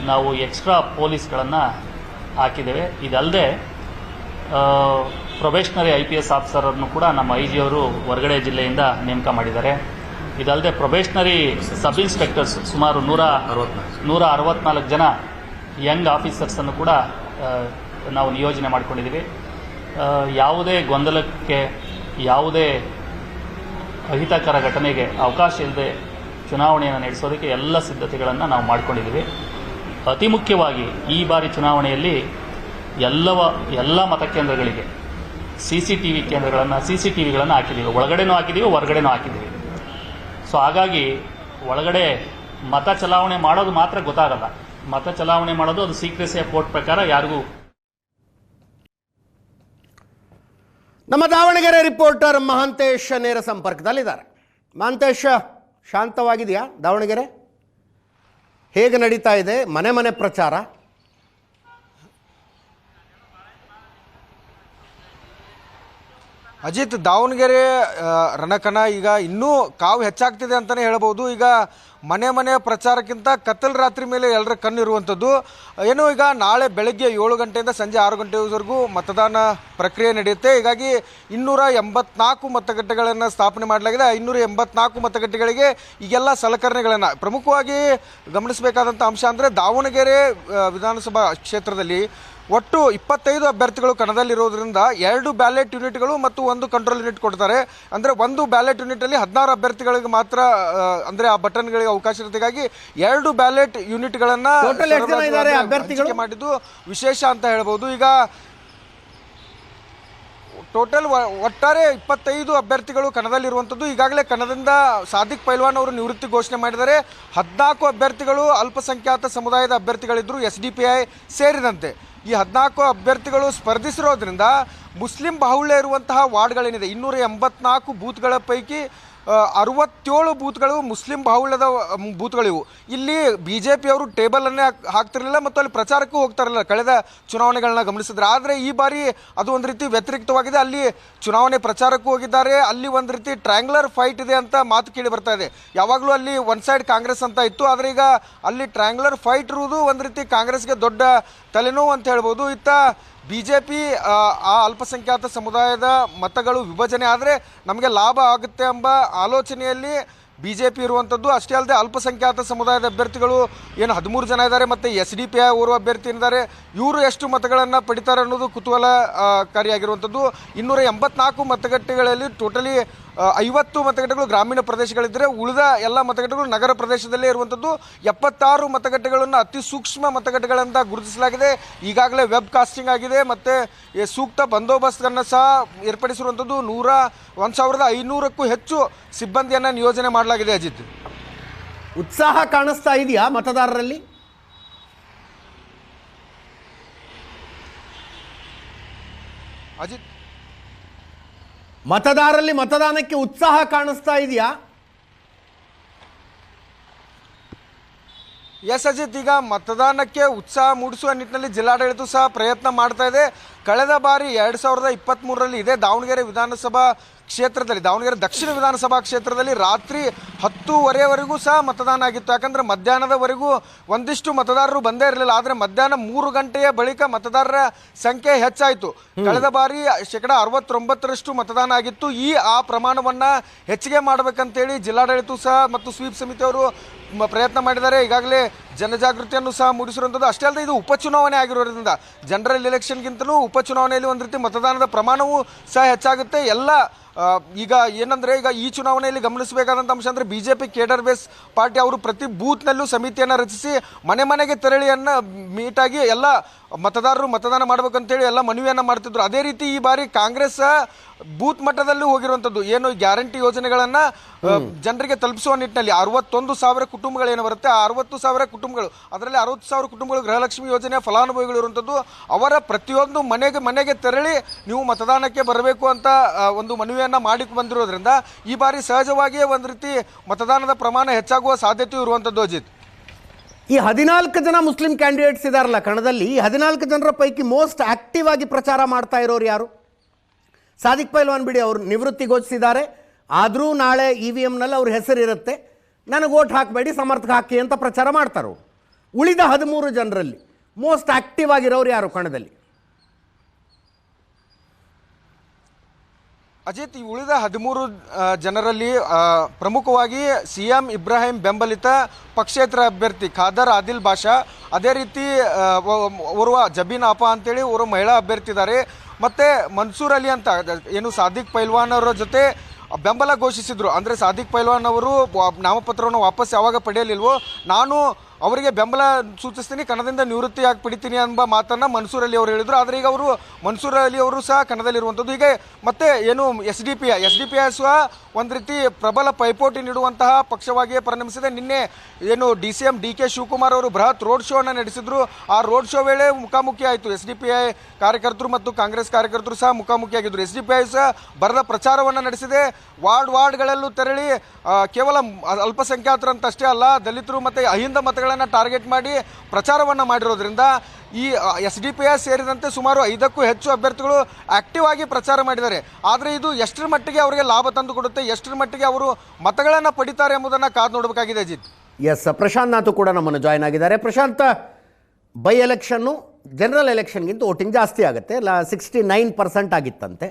ನಾವು ಎಕ್ಸ್ಟ್ರಾ ಪೊಲೀಸ್ಗಳನ್ನು ಹಾಕಿದ್ದೇವೆ. ಇದಲ್ಲದೆ ಪ್ರೊಬೇಷನರಿ IPS ಆಫೀಸರನ್ನು ಕೂಡ ನಮ್ಮ IG ಅವರು ಹೊರಗಡೆ ಜಿಲ್ಲೆಯಿಂದ ನೇಮಕ ಮಾಡಿದ್ದಾರೆ. ಇದಲ್ಲದೆ ಪ್ರೊಬೇಷನರಿ ಸಬ್ ಇನ್ಸ್ಪೆಕ್ಟರ್ಸ್ ಸುಮಾರು 164 ಜನ ಯಂಗ್ ಆಫೀಸರ್ಸನ್ನು ಕೂಡ ನಾವು ನಿಯೋಜನೆ ಮಾಡಿಕೊಂಡಿದ್ದೀವಿ. ಯಾವುದೇ ಗೊಂದಲಕ್ಕೆ, ಯಾವುದೇ ಅಹಿತಕರ ಘಟನೆಗೆ ಅವಕಾಶ ಇಲ್ಲದೆ ಚುನಾವಣೆಯನ್ನು ನಡೆಸೋದಕ್ಕೆ ಎಲ್ಲ ಸಿದ್ಧತೆಗಳನ್ನು ನಾವು ಮಾಡ್ಕೊಂಡಿದ್ದೀವಿ. ಅತಿ ಮುಖ್ಯವಾಗಿ ಈ ಬಾರಿ ಚುನಾವಣೆಯಲ್ಲಿ ಎಲ್ಲ ಮತಕೇಂದ್ರಗಳಿಗೆ CCTVಗಳನ್ನು ಹಾಕಿದ್ದೀವಿ. ಒಳಗಡೆನೂ ಹಾಕಿದ್ದೀವಿ, ಹೊರಗಡೆನೂ ಹಾಕಿದ್ದೀವಿ. ಸೊ ಹಾಗಾಗಿ ಒಳಗಡೆ ಮತ ಚಲಾವಣೆ ಮಾಡೋದು ಮಾತ್ರ ಗೊತ್ತಾಗಲ್ಲ. ಮತ ಚಲಾವಣೆ ಮಾಡೋದು ಅದು ಸೀಕ್ರೆಸಿ ಕೋರ್ಟ್ ಪ್ರಕಾರ ಯಾರಿಗೂ. ನಮ್ಮ ದಾವಣಗೆರೆ ರಿಪೋರ್ಟರ್ ಮಹಾಂತೇಶ್ ನೇರ ಸಂಪರ್ಕದಲ್ಲಿದ್ದಾರೆ. ಮಹಾಂತೇಶ್, ಶಾಂತವಾಗಿದೆಯಾ ದಾವಣಗೆರೆ? ಹೇಗೆ ನಡೀತಾ ಇದೆ ಮನೆ ಮನೆ ಪ್ರಚಾರ? ಅಜಿತ್, ದಾವಣಗೆರೆ ರಣಕಣ ಈಗ ಇನ್ನೂ ಕಾವು ಹೆಚ್ಚಾಗ್ತಿದೆ ಅಂತಲೇ ಹೇಳ್ಬೋದು. ಈಗ ಮನೆ ಮನೆ ಪ್ರಚಾರಕ್ಕಿಂತ ಕತ್ತಲು ರಾತ್ರಿ ಮೇಲೆ ಎಲ್ಲರ ಕಣ್ಣಿರುವಂಥದ್ದು. ಏನು, ಈಗ ನಾಳೆ ಬೆಳಗ್ಗೆ 7 ಗಂಟೆಯಿಂದ ಸಂಜೆ 6 ಗಂಟೆವರೆಗೂ ಮತದಾನ ಪ್ರಕ್ರಿಯೆ ನಡೆಯುತ್ತೆ. ಹೀಗಾಗಿ 284 ಮತಗಟ್ಟೆಗಳನ್ನು ಸ್ಥಾಪನೆ ಮಾಡಲಾಗಿದೆ. 584 ಮತಗಟ್ಟೆಗಳಿಗೆ ಈಗೆಲ್ಲ ಸಲಕರಣೆಗಳನ್ನು, ಪ್ರಮುಖವಾಗಿ ಗಮನಿಸಬೇಕಾದಂಥ ಅಂಶ ಅಂದರೆ ದಾವಣಗೆರೆ ವಿಧಾನಸಭಾ ಕ್ಷೇತ್ರದಲ್ಲಿ ಒಟ್ಟು 25 ಅಭ್ಯರ್ಥಿಗಳು ಕಣದಲ್ಲಿರೋದ್ರಿಂದ 2 ಬ್ಯಾಲೆಟ್ ಯೂನಿಟ್ಗಳು ಮತ್ತು 1 ಕಂಟ್ರೋಲ್ ಯೂನಿಟ್ ಕೊಡ್ತಾರೆ. ಅಂದರೆ 1 ಬ್ಯಾಲೆಟ್ ಯೂನಿಟಲ್ಲಿ 16 ಅಭ್ಯರ್ಥಿಗಳಿಗೆ ಮಾತ್ರ ಅಂದರೆ ಆ ಬಟನ್ಗಳಿಗೆ ಅವಕಾಶ ಇರುತ್ತೆ. ಹೀಗಾಗಿ 2 ಬ್ಯಾಲೆಟ್ ಯೂನಿಟ್ಗಳನ್ನು ಮಾಡಿದ್ದು ವಿಶೇಷ ಅಂತ ಹೇಳ್ಬೋದು. ಈಗ ಟೋಟಲ್ ಒಟ್ಟಾರೆ 25 ಅಭ್ಯರ್ಥಿಗಳು ಕಣದಲ್ಲಿರುವಂಥದ್ದು. ಈಗಾಗಲೇ ಕಣದಿಂದ ಸಾದಿಕ್ ಪೈಲ್ವಾನ್ ಅವರು ನಿವೃತ್ತಿ ಘೋಷಣೆ ಮಾಡಿದ್ದಾರೆ. 14 ಅಭ್ಯರ್ಥಿಗಳು ಅಲ್ಪಸಂಖ್ಯಾತ ಸಮುದಾಯದ ಅಭ್ಯರ್ಥಿಗಳಿದ್ದರು, SDPI ಸೇರಿದಂತೆ. ಈ 14 ಅಭ್ಯರ್ಥಿಗಳು ಸ್ಪರ್ಧಿಸಿರೋದ್ರಿಂದ ಮುಸ್ಲಿಂ ಬಾಹುಳ್ಯ ಇರುವಂತಹ ವಾರ್ಡ್ಗಳೇನಿದೆ 284 ಬೂತ್ಗಳ ಪೈಕಿ 67 ಬೂತ್ಗಳು ಮುಸ್ಲಿಂ ಬಾಹುಳ್ಯದ ಬೂತ್ಗಳಿವು. ಇಲ್ಲಿ BJP ಅವರು ಟೇಬಲನ್ನೇ ಹಾಕ್ತಿರಲಿಲ್ಲ ಮತ್ತು ಅಲ್ಲಿ ಪ್ರಚಾರಕ್ಕೂ ಹೋಗ್ತಾ ಇರಲಿಲ್ಲ ಕಳೆದ ಚುನಾವಣೆಗಳನ್ನ ಗಮನಿಸಿದ್ರೆ. ಆದರೆ ಈ ಬಾರಿ ಅದು ಒಂದು ರೀತಿ ವ್ಯತಿರಿಕ್ತವಾಗಿದೆ. ಅಲ್ಲಿ ಚುನಾವಣೆ ಪ್ರಚಾರಕ್ಕೂ ಹೋಗಿದ್ದಾರೆ. ಅಲ್ಲಿ ಒಂದು ರೀತಿ ಟ್ರ್ಯಾಂಗ್ಯುಲರ್ ಫೈಟ್ ಇದೆ ಅಂತ ಮಾತು ಕೇಳಿ ಬರ್ತಾ ಇದೆ. ಯಾವಾಗಲೂ ಅಲ್ಲಿ ಒನ್ ಸೈಡ್ ಕಾಂಗ್ರೆಸ್ ಅಂತ ಇತ್ತು, ಆದರೆ ಈಗ ಅಲ್ಲಿ ಟ್ರ್ಯಾಂಗ್ಯುಲರ್ ಫೈಟ್ ಇರುವುದು ಒಂದು ರೀತಿ ಕಾಂಗ್ರೆಸ್ಗೆ ದೊಡ್ಡ ತಲೆನೋವು ಅಂತ ಹೇಳ್ಬೋದು. ಇತ್ತ BJP ಆ ಅಲ್ಪಸಂಖ್ಯಾತ ಸಮುದಾಯದ ಮತಗಳು ವಿಭಜನೆ ಆದರೆ ನಮಗೆ ಲಾಭ ಆಗುತ್ತೆ ಎಂಬ ಆಲೋಚನೆಯಲ್ಲಿ BJP ಇರುವಂಥದ್ದು. ಅಷ್ಟೇ ಅಲ್ಲದೆ ಅಲ್ಪಸಂಖ್ಯಾತ ಸಮುದಾಯದ ಅಭ್ಯರ್ಥಿಗಳು ಏನು 13 ಜನ ಇದ್ದಾರೆ ಮತ್ತು SDPI ಓರ್ವ ಅಭ್ಯರ್ಥಿ ಇದ್ದಾರೆ. ಇವರು ಎಷ್ಟು ಮತಗಳನ್ನು ಪಡಿತಾರೆ ಅನ್ನೋದು ಕುತೂಹಲಕಾರಿಯಾಗಿರುವಂಥದ್ದು. 284 ಮತಗಟ್ಟೆಗಳಲ್ಲಿ ಟೋಟಲಿ 50 ಮತಗಟ್ಟೆಗಳು ಗ್ರಾಮೀಣ ಪ್ರದೇಶಗಳಿದ್ದರೆ ಉಳಿದ ಎಲ್ಲ ಮತಗಟ್ಟೆಗಳು ನಗರ ಪ್ರದೇಶದಲ್ಲೇ ಇರುವಂಥದ್ದು. 76 ಮತಗಟ್ಟೆಗಳನ್ನು ಅತಿ ಸೂಕ್ಷ್ಮ ಮತಗಟ್ಟೆಗಳಿಂದ ಗುರುತಿಸಲಾಗಿದೆ. ಈಗಾಗಲೇ ವೆಬ್ ಕಾಸ್ಟಿಂಗ್ ಆಗಿದೆ ಮತ್ತು ಸೂಕ್ತ ಬಂದೋಬಸ್ತನ್ನು ಸಹ ಏರ್ಪಡಿಸಿರುವಂಥದ್ದು. 1500ಕ್ಕೂ ಹೆಚ್ಚು ಸಿಬ್ಬಂದಿಯನ್ನು ನಿಯೋಜನೆ ಮಾಡಲಾಗಿದೆ. ಅಜಿತ್, ಉತ್ಸಾಹ ಕಾಣಿಸ್ತಾ ಇದೆಯಾ ಮತದಾರರಲ್ಲಿ? ಅಜಿತ್, ಮತದಾನಕ್ಕೆ ಉತ್ಸಾಹ ಕಾಣಿಸ್ತಾ ಇದೆಯಾ? ಎಸ್ ಅಜಿತ್, ಈಗ ಮತದಾನಕ್ಕೆ ಉತ್ಸಾಹ ಮೂಡಿಸುವ ನಿಟ್ಟಿನಲ್ಲಿ ಜಿಲ್ಲಾಡಳಿತ ಸಹ ಪ್ರಯತ್ನ ಮಾಡ್ತಾ ಇದೆ. ಕಳೆದ ಬಾರಿ 2023ರಲ್ಲಿ ಇದೇ ದಾವಣಗೆರೆ ವಿಧಾನಸಭಾ ಕ್ಷೇತ್ರದಲ್ಲಿ, ದಾವಣಗೆರೆ ದಕ್ಷಿಣ ವಿಧಾನಸಭಾ ಕ್ಷೇತ್ರದಲ್ಲಿ ರಾತ್ರಿ 10:30ವರೆಗೂ ಸಹ ಮತದಾನ ಆಗಿತ್ತು. ಯಾಕಂದರೆ ಮಧ್ಯಾಹ್ನದವರೆಗೂ ಒಂದಿಷ್ಟು ಮತದಾರರು ಬಂದೇ ಇರಲಿಲ್ಲ. ಆದರೆ ಮಧ್ಯಾಹ್ನ 3 ಗಂಟೆಯ ಬಳಿಕ ಮತದಾರರ ಸಂಖ್ಯೆ ಹೆಚ್ಚಾಯಿತು. ಕಳೆದ ಬಾರಿ 69% ಮತದಾನ ಆಗಿತ್ತು. ಆ ಪ್ರಮಾಣವನ್ನು ಹೆಚ್ಚಿಗೆ ಮಾಡಬೇಕಂತೇಳಿ ಜಿಲ್ಲಾಡಳಿತ ಸಹ ಮತ್ತು ಸ್ವೀಪ್ ಸಮಿತಿಯವರು ಪ್ರಯತ್ನ ಮಾಡಿದ್ದಾರೆ. ಈಗಾಗಲೇ ಜನಜಾಗೃತಿಯನ್ನು ಸಹ ಮೂಡಿಸಿರುವಂಥದ್ದು. ಅಷ್ಟೇ ಅಲ್ಲದೆ ಇದು ಉಪಚುನಾವಣೆ ಆಗಿರೋದ್ರಿಂದ ಜನರಲ್ ಎಲೆಕ್ಷನ್ಗಿಂತಲೂ ಉಪಚುನಾವಣೆಯಲ್ಲಿ ಒಂದು ರೀತಿ ಮತದಾನದ ಪ್ರಮಾಣವೂ ಸಹ ಹೆಚ್ಚಾಗುತ್ತೆ. ಎಲ್ಲ ಈಗ ಏನಂದರೆ ಈಗ ಈ ಚುನಾವಣೆಯಲ್ಲಿ ಗಮನಿಸಬೇಕಾದಂಥ ಅಂಶ ಅಂದರೆ BJP ಕೇಡರ್ ಬೇಸ್ ಪಾರ್ಟಿ ಅವರು ಪ್ರತಿ ಬೂತ್ನಲ್ಲೂ ಸಮಿತಿಯನ್ನು ರಚಿಸಿ ಮನೆ ಮನೆಗೆ ತೆರಳಿಯನ್ನು ಮೀಟಾಗಿ ಎಲ್ಲ ಮತದಾರರು ಮತದಾನ ಮಾಡಬೇಕಂತೇಳಿ ಎಲ್ಲ ಮನವಿಯನ್ನು ಮಾಡ್ತಿದ್ರು. ಅದೇ ರೀತಿ ಈ ಬಾರಿ ಕಾಂಗ್ರೆಸ್ ಬೂತ್ ಮಟ್ಟದಲ್ಲೂ ಹೋಗಿರುವಂಥದ್ದು. ಏನು ಗ್ಯಾರಂಟಿ ಯೋಜನೆಗಳನ್ನು ಜನರಿಗೆ ತಲುಪಿಸುವ ನಿಟ್ಟಿನಲ್ಲಿ 61,000 ಕುಟುಂಬಗಳೇನು ಬರುತ್ತೆ, ಆ 60,000 ಕುಟುಂಬಗಳು, ಅದರಲ್ಲಿ 60,000 ಕುಟುಂಬಗಳು ಗೃಹಲಕ್ಷ್ಮಿ ಯೋಜನೆಯ ಫಲಾನುಭವಿಗಳು ಇರುವಂಥದ್ದು. ಅವರ ಪ್ರತಿಯೊಂದು ಮನೆಗೆ ತೆರಳಿ ನೀವು ಮತದಾನಕ್ಕೆ ಬರಬೇಕು ಅಂತ ಒಂದು ಮನವಿಯನ್ನು ಮಾಡಿ ಬಂದಿರೋದ್ರಿಂದ ಈ ಬಾರಿ ಸಹಜವಾಗಿಯೇ ಒಂದು ರೀತಿ ಮತದಾನದ ಪ್ರಮಾಣ ಹೆಚ್ಚಾಗುವ ಸಾಧ್ಯತೆಯೂ ಇರುವಂಥದ್ದು. ಅಜಿತ್, ಈ 14 ಜನ ಮುಸ್ಲಿಂ ಕ್ಯಾಂಡಿಡೇಟ್ಸ್ ಇದಾರಲ್ಲ ಕಣದಲ್ಲಿ, ಈ 14 ಜನರ ಪೈಕಿ ಮೋಸ್ಟ್ ಆಕ್ಟಿವ್ ಆಗಿ ಪ್ರಚಾರ ಮಾಡ್ತಾ ಇರೋರು ಯಾರು? ಸಾದಿಕ್ ಪೈಲ್ವಾನ್ ಬಿಡಿ, ಅವರು ನಿವೃತ್ತಿ ಘೋಷಿಸಿದ್ದಾರೆ. ಆದರೂ ನಾಳೆ EVMನಲ್ಲಿ ಅವ್ರ ಹೆಸರಿರುತ್ತೆ, ನನಗೆ ವೋಟ್ ಹಾಕಬೇಡಿ ಸಮರ್ಥಕ ಹಾಕಿ ಅಂತ ಪ್ರಚಾರ ಮಾಡ್ತಾರೆ. ಉಳಿದ 13 ಜನರಲ್ಲಿ ಮೋಸ್ಟ್ ಆಕ್ಟಿವ್ ಆಗಿರೋರು ಯಾರು ಕಣದಲ್ಲಿ? ಅಜಿತ್, ಈ ಉಳಿದ 13 ಜನರಲ್ಲಿ ಪ್ರಮುಖವಾಗಿ CM ಇಬ್ರಾಹಿಂ ಬೆಂಬಲಿತ ಪಕ್ಷೇತರ ಅಭ್ಯರ್ಥಿ ಖಾದರ್ ಆದಿಲ್ ಬಾಷಾ, ಅದೇ ರೀತಿ ಓರ್ವ ಜಬೀನ್ ಆಪಾ ಅಂತೇಳಿ ಓರ್ವ ಮಹಿಳಾ ಅಭ್ಯರ್ಥಿ ಇದ್ದಾರೆ. ಮತ್ತು ಮನ್ಸೂರ್ ಅಲಿ ಅಂತ ಏನು ಸಾದಿಕ್ ಪೈಲ್ವಾನ್ ಅವರ ಜೊತೆ ಬೆಂಬಲ ಘೋಷಿಸಿದ್ರು. ಅಂದರೆ ಸಾದಿಕ್ ಪೈಲ್ವಾನ್ ಅವರು ನಾಮಪತ್ರವನ್ನು ವಾಪಸ್ ಯಾವಾಗ ಪಡೆಯಲಿಲ್ವೋ ನಾನು ಅವರಿಗೆ ಬೆಂಬಲ ಸೂಚಿಸ್ತೀನಿ, ಕಣದಿಂದ ನಿವೃತ್ತಿಯಾಗಿ ಪಡಿತೀನಿ ಎಂಬ ಮಾತನ್ನು ಮನ್ಸೂರ್ ಅಲಿ ಅವರು ಹೇಳಿದರು. ಆದರೆ ಈಗ ಅವರು ಮನ್ಸೂರ್ ಅಲಿ ಅವರು ಸಹ ಕಣದಲ್ಲಿರುವಂಥದ್ದು. ಹೀಗೆ ಮತ್ತೆ ಏನು ಎಸ್ ಡಿ ಪಿ ಐ ಸಹ ಒಂದು ರೀತಿ ಪ್ರಬಲ ಪೈಪೋಟಿ ನೀಡುವಂತಹ ಪಕ್ಷವಾಗಿಯೇ ಪರಿಣಮಿಸಿದೆ. ನಿನ್ನೆ ಏನು DCM DK ಶಿವಕುಮಾರ್ ಅವರು ಬೃಹತ್ ರೋಡ್ ಶೋ ಅನ್ನು ನಡೆಸಿದ್ರು. ಆ ರೋಡ್ ಶೋ ವೇಳೆ ಮುಖಾಮುಖಿ ಆಯಿತು. SDPI ಕಾರ್ಯಕರ್ತರು ಮತ್ತು ಕಾಂಗ್ರೆಸ್ ಕಾರ್ಯಕರ್ತರು ಸಹ ಮುಖಾಮುಖಿಯಾಗಿದ್ದರು. SDPI ಸಹ ಬರದ ಪ್ರಚಾರವನ್ನು ನಡೆಸಿದೆ. ವಾರ್ಡ್ಗಳಲ್ಲೂ ತೆರಳಿ ಕೇವಲ ಅಲ್ಪಸಂಖ್ಯಾತರಂತಷ್ಟೇ ಅಲ್ಲ, ದಲಿತರು ಮತ್ತು ಅಹಿಂದ ಮತಗಳನ್ನು ಟಾರ್ಗೆಟ್ ಮಾಡಿ ಪ್ರಚಾರವನ್ನು ಮಾಡಿರೋದ್ರಿಂದ ಈ SDPI ಸೇರಿದಂತೆ ಸುಮಾರು 5ಕ್ಕೂ ಹೆಚ್ಚು ಅಭ್ಯರ್ಥಿಗಳು ಆಕ್ಟಿವ್ ಆಗಿ ಪ್ರಚಾರ ಮಾಡಿದ್ದಾರೆ. ಆದರೆ ಇದು ಎಷ್ಟರ ಮಟ್ಟಿಗೆ ಅವರಿಗೆ ಲಾಭ ತಂದು ಕೊಡುತ್ತೆ, ಎಷ್ಟರ ಮಟ್ಟಿಗೆ ಅವರು ಮತಗಳನ್ನು ಪಡಿತಾರೆ ಎಂಬುದನ್ನು ಕಾದು ನೋಡಬೇಕಾಗಿದೆ. ಅಜಿತ್, ಎಸ್, ಪ್ರಶಾಂತ್ ನಾಥ್ ಕೂಡ ನಮ್ಮನ್ನು ಜಾಯ್ನ್ ಆಗಿದ್ದಾರೆ. ಪ್ರಶಾಂತ್, ಬೈ ಎಲೆಕ್ಷನ್ನು ಜನರಲ್ ಎಲೆಕ್ಷನ್ಗಿಂತ ವೋಟಿಂಗ್ ಜಾಸ್ತಿ ಆಗುತ್ತೆ, 69% ಆಗಿತ್ತಂತೆ.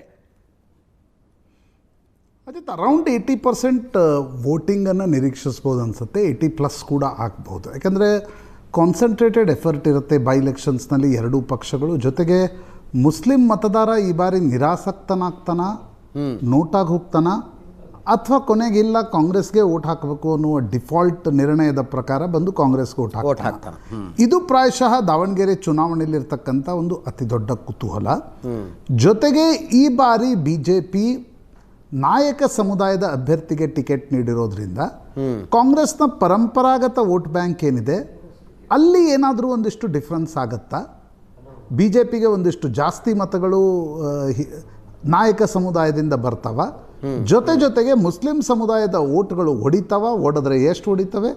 ಅದೇ ಅರೌಂಡ್ 80% ವೋಟಿಂಗನ್ನು ನಿರೀಕ್ಷಿಸ್ಬೋದು ಅನಿಸುತ್ತೆ. 80+ ಕೂಡ ಆಗ್ಬೋದು. ಯಾಕಂದರೆ ಕಾನ್ಸಂಟ್ರೇಟೆಡ್ ಎಫರ್ಟ್ ಇರುತ್ತೆ ಬೈ ಎಲೆಕ್ಷನ್ಸ್ನಲ್ಲಿ ಎರಡೂ ಪಕ್ಷಗಳು. ಜೊತೆಗೆ ಮುಸ್ಲಿಂ ಮತದಾರ ಈ ಬಾರಿ ನಿರಾಸಕ್ತನಾಗ್ತಾನ, ನೋಟಾಗಿ ಹೋಗ್ತಾನ, ಅಥವಾ ಕೊನೆಗಿಲ್ಲ ಕಾಂಗ್ರೆಸ್ಗೆ ಓಟ್ ಹಾಕಬೇಕು ಅನ್ನುವ ಡಿಫಾಲ್ಟ್ ನಿರ್ಣಯದ ಪ್ರಕಾರ ಬಂದು ಕಾಂಗ್ರೆಸ್ಗೆ ಓಟ್ ಹಾಕ್ತಾನೆ. ಇದು ಪ್ರಾಯಶಃ ದಾವಣಗೆರೆ ಚುನಾವಣೆಯಲ್ಲಿರ್ತಕ್ಕಂಥ ಒಂದು ಅತಿ ದೊಡ್ಡ ಕುತೂಹಲ. ಜೊತೆಗೆ ಈ ಬಾರಿ BJP ನಾಯಕ ಸಮುದಾಯದ ಅಭ್ಯರ್ಥಿಗೆ ಟಿಕೆಟ್ ನೀಡಿರೋದ್ರಿಂದ ಕಾಂಗ್ರೆಸ್ನ ಪರಂಪರಾಗತ ವೋಟ್ ಬ್ಯಾಂಕ್ ಏನಿದೆ ಅಲ್ಲಿ ಏನಾದರೂ ಒಂದಿಷ್ಟು ಡಿಫ್ರೆನ್ಸ್ ಆಗುತ್ತಾ, BJPಗೆ ಒಂದಿಷ್ಟು ಜಾಸ್ತಿ ಮತಗಳು ನಾಯಕ ಸಮುದಾಯದಿಂದ ಬರ್ತಾವ, ಜೊತೆಗೆ ಮುಸ್ಲಿಂ ಸಮುದಾಯದ ಓಟ್ಗಳು ಹೊಡಿತವೆ, ಎಷ್ಟು ಹೊಡಿತವೆ,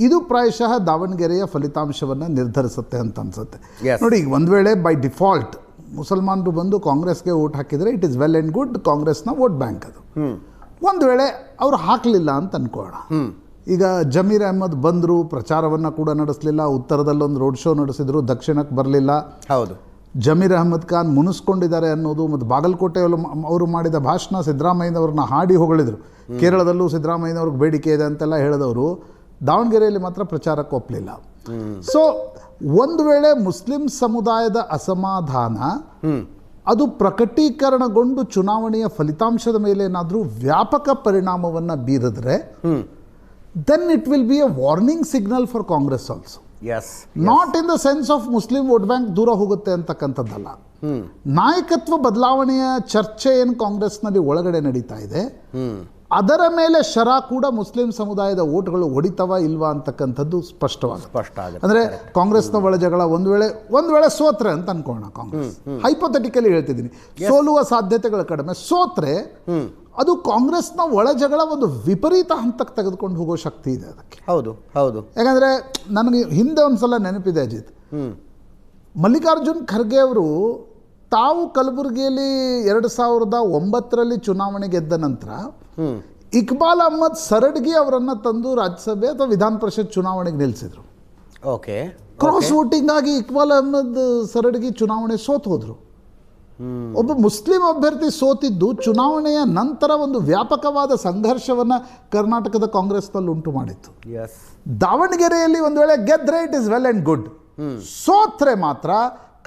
ಇದು ಪ್ರಾಯಶಃ ದಾವಣಗೆರೆಯ ಫಲಿತಾಂಶವನ್ನು ನಿರ್ಧರಿಸುತ್ತೆ ಅಂತ ಅನ್ಸುತ್ತೆ. ನೋಡಿ, ಈಗ ಒಂದು ವೇಳೆ ಬೈ ಡಿಫಾಲ್ಟ್ ಮುಸಲ್ಮಾನರು ಬಂದು ಕಾಂಗ್ರೆಸ್ಗೆ ಓಟ್ ಹಾಕಿದರೆ it is well and good, ಕಾಂಗ್ರೆಸ್ನ ವೋಟ್ ಬ್ಯಾಂಕ್ ಅದು. ಒಂದು ವೇಳೆ ಅವರು ಹಾಕಲಿಲ್ಲ ಅಂತ ಅನ್ಕೋಣ, ಈಗ ಜಮೀರ್ ಅಹ್ಮದ್ ಬಂದರು, ಪ್ರಚಾರವನ್ನು ಕೂಡ ನಡೆಸಲಿಲ್ಲ, ಉತ್ತರದಲ್ಲೊಂದು ರೋಡ್ ಶೋ ನಡೆಸಿದ್ರು, ದಕ್ಷಿಣಕ್ಕೆ ಬರಲಿಲ್ಲ. ಹೌದು, ಜಮೀರ್ ಅಹ್ಮದ್ ಖಾನ್ ಮುನಿಸ್ಕೊಂಡಿದ್ದಾರೆ ಅನ್ನೋದು, ಮತ್ತು ಬಾಗಲಕೋಟೆಯಲ್ಲೂ ಅವರು ಮಾಡಿದ ಭಾಷಣ ಸಿದ್ದರಾಮಯ್ಯನವ್ರನ್ನ ಹಾಡಿ ಹೊಗಳಿದ್ರು. ಕೇರಳದಲ್ಲೂ ಸಿದ್ದರಾಮಯ್ಯನವ್ರಿಗೆ ಬೇಡಿಕೆ ಇದೆ ಅಂತೆಲ್ಲ ಹೇಳಿದವರು ದಾವಣಗೆರೆಯಲ್ಲಿ ಮಾತ್ರ ಪ್ರಚಾರಕ್ಕೆ ಒಪ್ಪಲಿಲ್ಲ. ಸೊ ಒಂದು ವೇಳೆ ಮುಸ್ಲಿಂ ಸಮುದಾಯದ ಅಸಮಾಧಾನ ಅದು ಪ್ರಕಟೀಕರಣಗೊಂಡು ಚುನಾವಣೆಯ ಫಲಿತಾಂಶದ ಮೇಲೆ ಏನಾದರೂ ವ್ಯಾಪಕ ಪರಿಣಾಮವನ್ನು ಬೀರಿದ್ರೆ then it will be a warning signal for Congress also. Yes. Not in the sense of Muslim vote bank ದೂರ ಹೋಗುತ್ತೆ ಅಂತಕ್ಕಂಥದ್ದಲ್ಲ. ನಾಯಕತ್ವ ಬದಲಾವಣೆಯ ಚರ್ಚೆ ಏನು ಕಾಂಗ್ರೆಸ್ನಲ್ಲಿ ಒಳಗಡೆ ನಡೀತಾ ಇದೆ, ಅದರ ಮೇಲೆ ಶರ ಕೂಡ ಮುಸ್ಲಿಂ ಸಮುದಾಯದ ಓಟ್ಗಳು ಹೊಡಿತವ ಇಲ್ವಾ ಅಂತಕ್ಕಂಥದ್ದು ಸ್ಪಷ್ಟ ಆಗುತ್ತೆ. ಅಂದರೆ ಕಾಂಗ್ರೆಸ್ನ ಒಳಜಗಳ ಒಂದು ವೇಳೆ ಸೋತ್ರೆ ಅಂತ ಅನ್ಕೋಣ, ಕಾಂಗ್ರೆಸ್ ಹೈಪೋಥೆಟಿಕಲಿ ಹೇಳ್ತಿದ್ದೀನಿ, ಸೋಲುವ ಸಾಧ್ಯತೆಗಳು ಕಡಿಮೆ, ಸೋತ್ರೆ ಅದು ಕಾಂಗ್ರೆಸ್ನ ಒಳಜಗಳ ಒಂದು ವಿಪರೀತ ಹಂತಕ್ಕೆ ತೆಗೆದುಕೊಂಡು ಹೋಗೋ ಶಕ್ತಿ ಇದೆ ಅದಕ್ಕೆ. ಹೌದು. ಯಾಕಂದರೆ ನನಗೆ ಹಿಂದೆ ಒಂದ್ಸಲ ನೆನಪಿದೆ ಅಜಿತ್, ಮಲ್ಲಿಕಾರ್ಜುನ್ ಖರ್ಗೆ ಅವರು ತಾವು ಕಲಬುರಗಿಯಲ್ಲಿ 2009ರಲ್ಲಿ ಚುನಾವಣೆ ಗೆದ್ದ ನಂತರ ಇಕ್ಬಾಲ್ ಅಹ್ಮದ್ ಸರಡ್ಗಿ ಅವರನ್ನು ತಂದು ರಾಜ್ಯಸಭೆ ಅಥವಾ ವಿಧಾನ ಪರಿಷತ್ ಚುನಾವಣೆಗೆ ನಿಲ್ಲಿಸಿದ್ರು. ಓಕೆ, ಕ್ರಾಸ್ ವೋಟಿಂಗ್ ಆಗಿ ಇಕ್ಬಾಲ್ ಅಹ್ಮದ್ ಸರಡ್ಗಿ ಚುನಾವಣೆ ಸೋತು ಹೋದ್ರು. ಒಬ್ಬ ಮುಸ್ಲಿಂ ಅಭ್ಯರ್ಥಿ ಸೋತಿದ್ದು ಚುನಾವಣೆಯ ನಂತರ ಒಂದು ವ್ಯಾಪಕವಾದ ಸಂಘರ್ಷವನ್ನು ಕರ್ನಾಟಕದ ಕಾಂಗ್ರೆಸ್ನಲ್ಲಿ ಉಂಟು ಮಾಡಿತ್ತು. ದಾವಣಗೆರೆಯಲ್ಲಿ ಒಂದು ವೇಳೆ ಗೆದ್ರೆ it is well and good, ಸೋತ್ರೆ ಮಾತ್ರ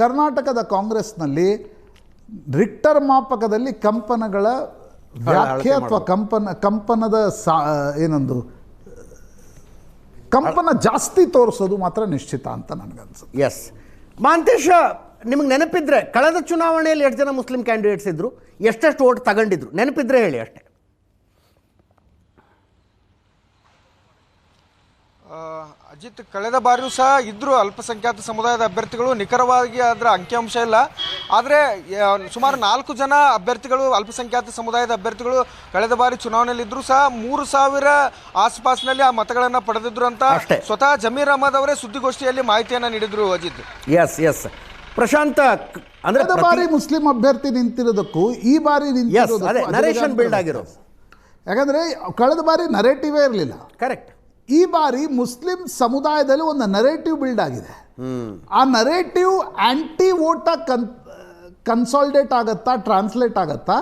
ಕರ್ನಾಟಕದ ಕಾಂಗ್ರೆಸ್ನಲ್ಲಿ ರಿಕ್ಟರ್ ಮಾಪಕದಲ್ಲಿ ಕಂಪನಗಳ ವ್ಯಾಖ್ಯೆ ಅಥವಾ ಕಂಪನದ ಏನೊಂದು ಕಂಪನ ಜಾಸ್ತಿ ತೋರಿಸೋದು ಮಾತ್ರ ನಿಶ್ಚಿತ ಅಂತ ನನಗನ್ಸುತ್ತೆ. ಎಸ್, ಮಹಾಂತೇಶ, ನಿಮಗೆ ನೆನಪಿದ್ರೆ ಕಳೆದ ಚುನಾವಣೆಯಲ್ಲಿ ಎಷ್ಟು ಜನ ಮುಸ್ಲಿಂ ಕ್ಯಾಂಡಿಡೇಟ್ಸ್ ಇದ್ರು, ಎಷ್ಟೆಷ್ಟು ಓಟ್ ತಗೊಂಡಿದ್ರು, ನೆನಪಿದ್ರೆ ಹೇಳಿ ಅಷ್ಟೇ. ಅಜಿತ್, ಕಳೆದ ಬಾರಿಯೂ ಸಹ ಇದ್ದರು ಅಲ್ಪಸಂಖ್ಯಾತ ಸಮುದಾಯದ ಅಭ್ಯರ್ಥಿಗಳು, ನಿಖರವಾಗಿ ಅದರ ಅಂಕಿಅಂಶ ಇಲ್ಲ. ಆದರೆ ಸುಮಾರು 4 ಜನ ಅಭ್ಯರ್ಥಿಗಳು ಅಲ್ಪಸಂಖ್ಯಾತ ಸಮುದಾಯದ ಅಭ್ಯರ್ಥಿಗಳು ಕಳೆದ ಬಾರಿ ಚುನಾವಣೆಯಲ್ಲಿ ಇದ್ದರೂ ಸಹ 3000 ಆಸ್ಪಾಸ್ನಲ್ಲಿ ಆ ಮತಗಳನ್ನು ಪಡೆದಿದ್ರು ಅಂತ ಸ್ವತಃ ಜಮೀರ್ ಅಹ್ಮದ್ ಅವರೇ ಸುದ್ದಿಗೋಷ್ಠಿಯಲ್ಲಿ ಮಾಹಿತಿಯನ್ನು ನೀಡಿದ್ರು. ಅಜಿತ್, ಎಸ್ ಪ್ರಶಾಂತ್, ಅಂದ್ರೆ ಬಾರಿ ಮುಸ್ಲಿಂ ಅಭ್ಯರ್ಥಿ ನಿಂತಿರೋದಕ್ಕೂ ಈ ಬಾರಿ ನರೇಶನ್ ಬಿಲ್ಡ್ ಆಗಿರೋದು, ಯಾಕಂದ್ರೆ ಕಳೆದ ಬಾರಿ ನರೇಟಿವೇ ಇರಲಿಲ್ಲ. ಕರೆಕ್ಟ್. ಈ ಬಾರಿ ಮುಸ್ಲಿಂ ಸಮುದಾಯದಲ್ಲಿ ಒಂದು ನರೇಟಿವ್ ಬಿಲ್ಡ್ ಆಗಿದೆ. ಆ ನರೇಟಿವ್ ಆಂಟಿ ವೋಟ ಕನ್ಸಾಲ್ಡೇಟ್ ಆಗತ್ತಾ, ಟ್ರಾನ್ಸ್ಲೇಟ್ ಆಗತ್ತಾ,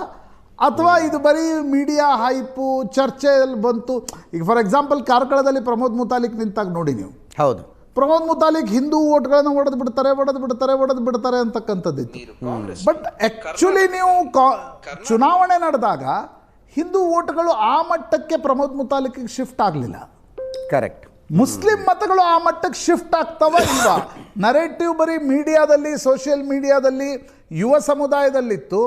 ಅಥವಾ ಇದು ಬರೀ ಮೀಡಿಯಾ ಹೈಪು ಚರ್ಚೆಯಲ್ಲಿ ಬಂತು? ಈಗ ಫಾರ್ ಎಕ್ಸಾಂಪಲ್ ಕಾರ್ಕಳದಲ್ಲಿ ಪ್ರಮೋದ್ ಮುತಾಲಿಕ್ ನಿಂತಾಗ ನೋಡಿ ನೀವು, ಹೌದು, ಪ್ರಮೋದ್ ಮುತಾಲಿಕ್ ಹಿಂದೂ ವೋಟ್ಗಳನ್ನು ಒಡೆದು ಬಿಡ್ತಾರೆ ಅಂತಕ್ಕಂಥದ್ದಿತ್ತು. ಬಟ್ ಆಕ್ಚುಲಿ ನೀವು ಚುನಾವಣೆ ನಡೆದಾಗ ಹಿಂದೂ ವೋಟ್ಗಳು ಆ ಮಟ್ಟಕ್ಕೆ ಪ್ರಮೋದ್ ಮುತಾಲಿಕ್ಗೆ ಶಿಫ್ಟ್ ಆಗಲಿಲ್ಲ. ಕರೆಕ್ಟ್. ಮುಸ್ಲಿಂ ಮತಗಳು ಆ ಮಟ್ಟಕ್ಕೆ ಶಿಫ್ಟ್ ಆಗ್ತಾವ ಇಲ್ವಾ? ನರೇಟಿವ್ ಬರೀ ಮೀಡಿಯಾದಲ್ಲಿ, ಸೋಷಿಯಲ್ ಮೀಡಿಯಾದಲ್ಲಿ, ಯುವ ಸಮುದಾಯದಲ್ಲಿತ್ತು.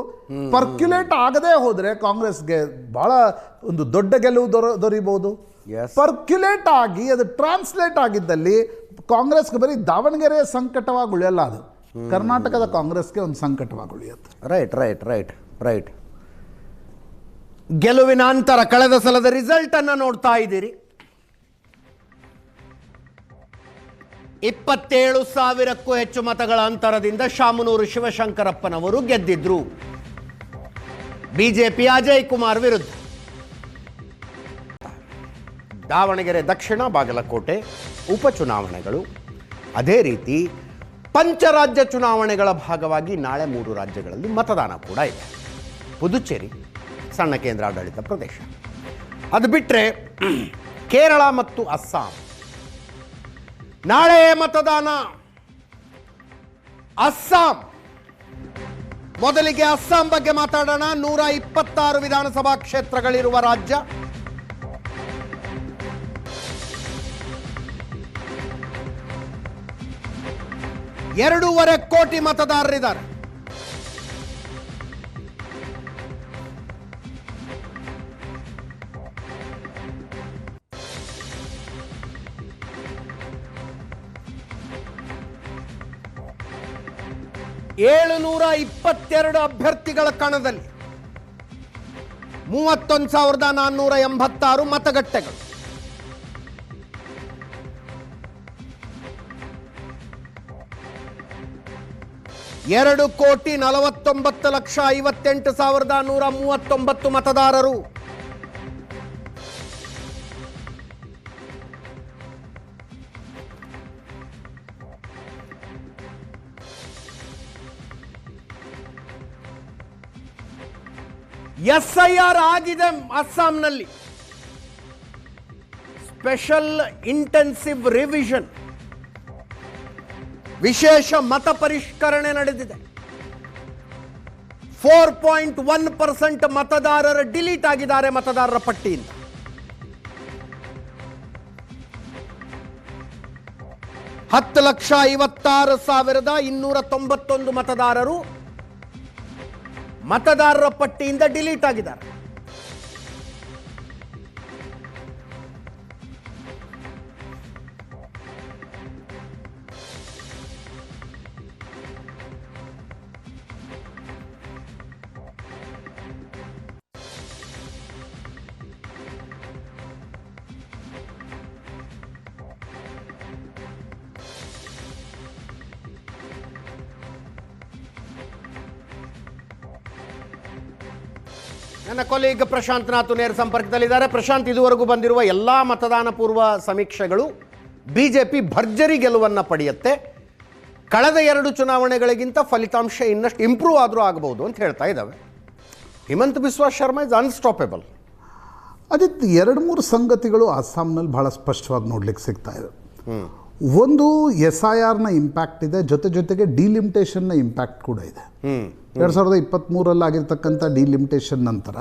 ಪರ್ಕ್ಯುಲೇಟ್ ಆಗದೆ ಹೋದರೆ ಕಾಂಗ್ರೆಸ್ಗೆ ಬಹಳ ಒಂದು ದೊಡ್ಡ ಗೆಲುವು ದೊರೀಬಹುದು. ಪರ್ಕ್ಯುಲೇಟ್ ಆಗಿ ಅದು ಟ್ರಾನ್ಸ್ಲೇಟ್ ಆಗಿದ್ದಲ್ಲಿ ಕಾಂಗ್ರೆಸ್ಗೆ ಬರೀ ದಾವಣಗೆರೆಯ ಸಂಕಟವಾಗಿ ಉಳಿಯಲ್ಲ, ಅದು ಕರ್ನಾಟಕದ ಕಾಂಗ್ರೆಸ್ಗೆ ಒಂದು ಸಂಕಟವಾಗಿ ಉಳಿಯುತ್ತೆ. Right right right right. ಗೆಲುವಿನ ಅಂತರ ಕಳೆದ ಸಲದ ರಿಸಲ್ಟ್ ಅನ್ನು ನೋಡ್ತಾ ಇದ್ದೀರಿ. 27,000ಕ್ಕೂ ಹೆಚ್ಚು ಮತಗಳ ಅಂತರದಿಂದ ಶಾಮನೂರು ಶಿವಶಂಕರಪ್ಪನವರು ಗೆದ್ದಿದ್ರು ಬಿಜೆಪಿ ಅಜಯ್ ಕುಮಾರ್ ವಿರುದ್ಧ. ದಾವಣಗೆರೆ ದಕ್ಷಿಣ, ಬಾಗಲಕೋಟೆ ಉಪಚುನಾವಣೆಗಳು, ಅದೇ ರೀತಿ ಪಂಚರಾಜ್ಯ ಚುನಾವಣೆಗಳ ಭಾಗವಾಗಿ ನಾಳೆ 3 ರಾಜ್ಯಗಳಲ್ಲಿ ಮತದಾನ ಕೂಡ ಇದೆ. ಪುದುಚೇರಿ ಸಣ್ಣ ಕೇಂದ್ರಾಡಳಿತ ಪ್ರದೇಶ. ಅದು ಬಿಟ್ಟರೆ ಕೇರಳ ಮತ್ತು ಅಸ್ಸಾಂ ನಾಳೆ ಮತದಾನ. ಅಸ್ಸಾಂ, ಮೊದಲಿಗೆ ಅಸ್ಸಾಂ ಬಗ್ಗೆ ಮಾತಾಡೋಣ. 126 ವಿಧಾನಸಭಾ ಕ್ಷೇತ್ರಗಳಿರುವ ರಾಜ್ಯ. ಎರಡೂವರೆ ಕೋಟಿ ಮತದಾರರಿದ್ದಾರೆ. ಏಳುನೂರ 22 ಅಭ್ಯರ್ಥಿಗಳ ಕಣದಲ್ಲಿ 31,486 ಮತಗಟ್ಟೆಗಳು. ಎರಡು 2,49,58,139 ಮತದಾರರು. SIR ಆಗಿದೆ ಅಸ್ಸಾಂನಲ್ಲಿ. ಸ್ಪೆಷಲ್ ಇಂಟೆನ್ಸಿವ್ ರಿವಿಷನ್, ವಿಶೇಷ ಮತ ಪರಿಷ್ಕರಣೆ ನಡೆದಿದೆ. 4.1% ಮತದಾರರು ಡಿಲೀಟ್ ಆಗಿದ್ದಾರೆ ಮತದಾರರ ಪಟ್ಟಿಯಿಂದ. ಹತ್ತು 10,56,291 ಮತದಾರರು ಮತದಾರರ ಪಟ್ಟಿಯಿಂದ ಡಿಲೀಟ್ ಆಗಿದ್ದಾರೆ. ನನ್ನ ಕೊಲೀಗ್ ಪ್ರಶಾಂತ್ ನಾಥು ನೇರ ಸಂಪರ್ಕದಲ್ಲಿದ್ದಾರೆ. ಪ್ರಶಾಂತ್, ಇದುವರೆಗೂ ಬಂದಿರುವ ಎಲ್ಲ ಮತದಾನ ಪೂರ್ವ ಸಮೀಕ್ಷೆಗಳು ಬಿಜೆಪಿ ಭರ್ಜರಿ ಗೆಲುವನ್ನು ಪಡೆಯುತ್ತೆ, ಕಳೆದ 2 ಚುನಾವಣೆಗಳಿಗಿಂತ ಫಲಿತಾಂಶ ಇನ್ನಷ್ಟು ಇಂಪ್ರೂವ್ ಆದರೂ ಆಗಬಹುದು ಅಂತ ಹೇಳ್ತಾ ಇದ್ದಾವೆ. Himanth Biswa Sharma is unstoppable. ಅದಿತ್ 2-3 ಸಂಗತಿಗಳು ಅಸ್ಸಾಂನಲ್ಲಿ ಬಹಳ ಸ್ಪಷ್ಟವಾಗಿ ನೋಡ್ಲಿಕ್ಕೆ ಸಿಗ್ತಾ ಇದೆ. ಒಂದು SIRನ ಇಂಪ್ಯಾಕ್ಟ್ ಇದೆ, ಜೊತೆಗೆ ಡಿಲಿಮಿಟೇಷನ್ನ ಇಂಪ್ಯಾಕ್ಟ್ ಕೂಡ ಇದೆ. 2023 ಆಗಿರ್ತಕ್ಕಂಥ ಡಿಲಿಮಿಟೇಷನ್ ನಂತರ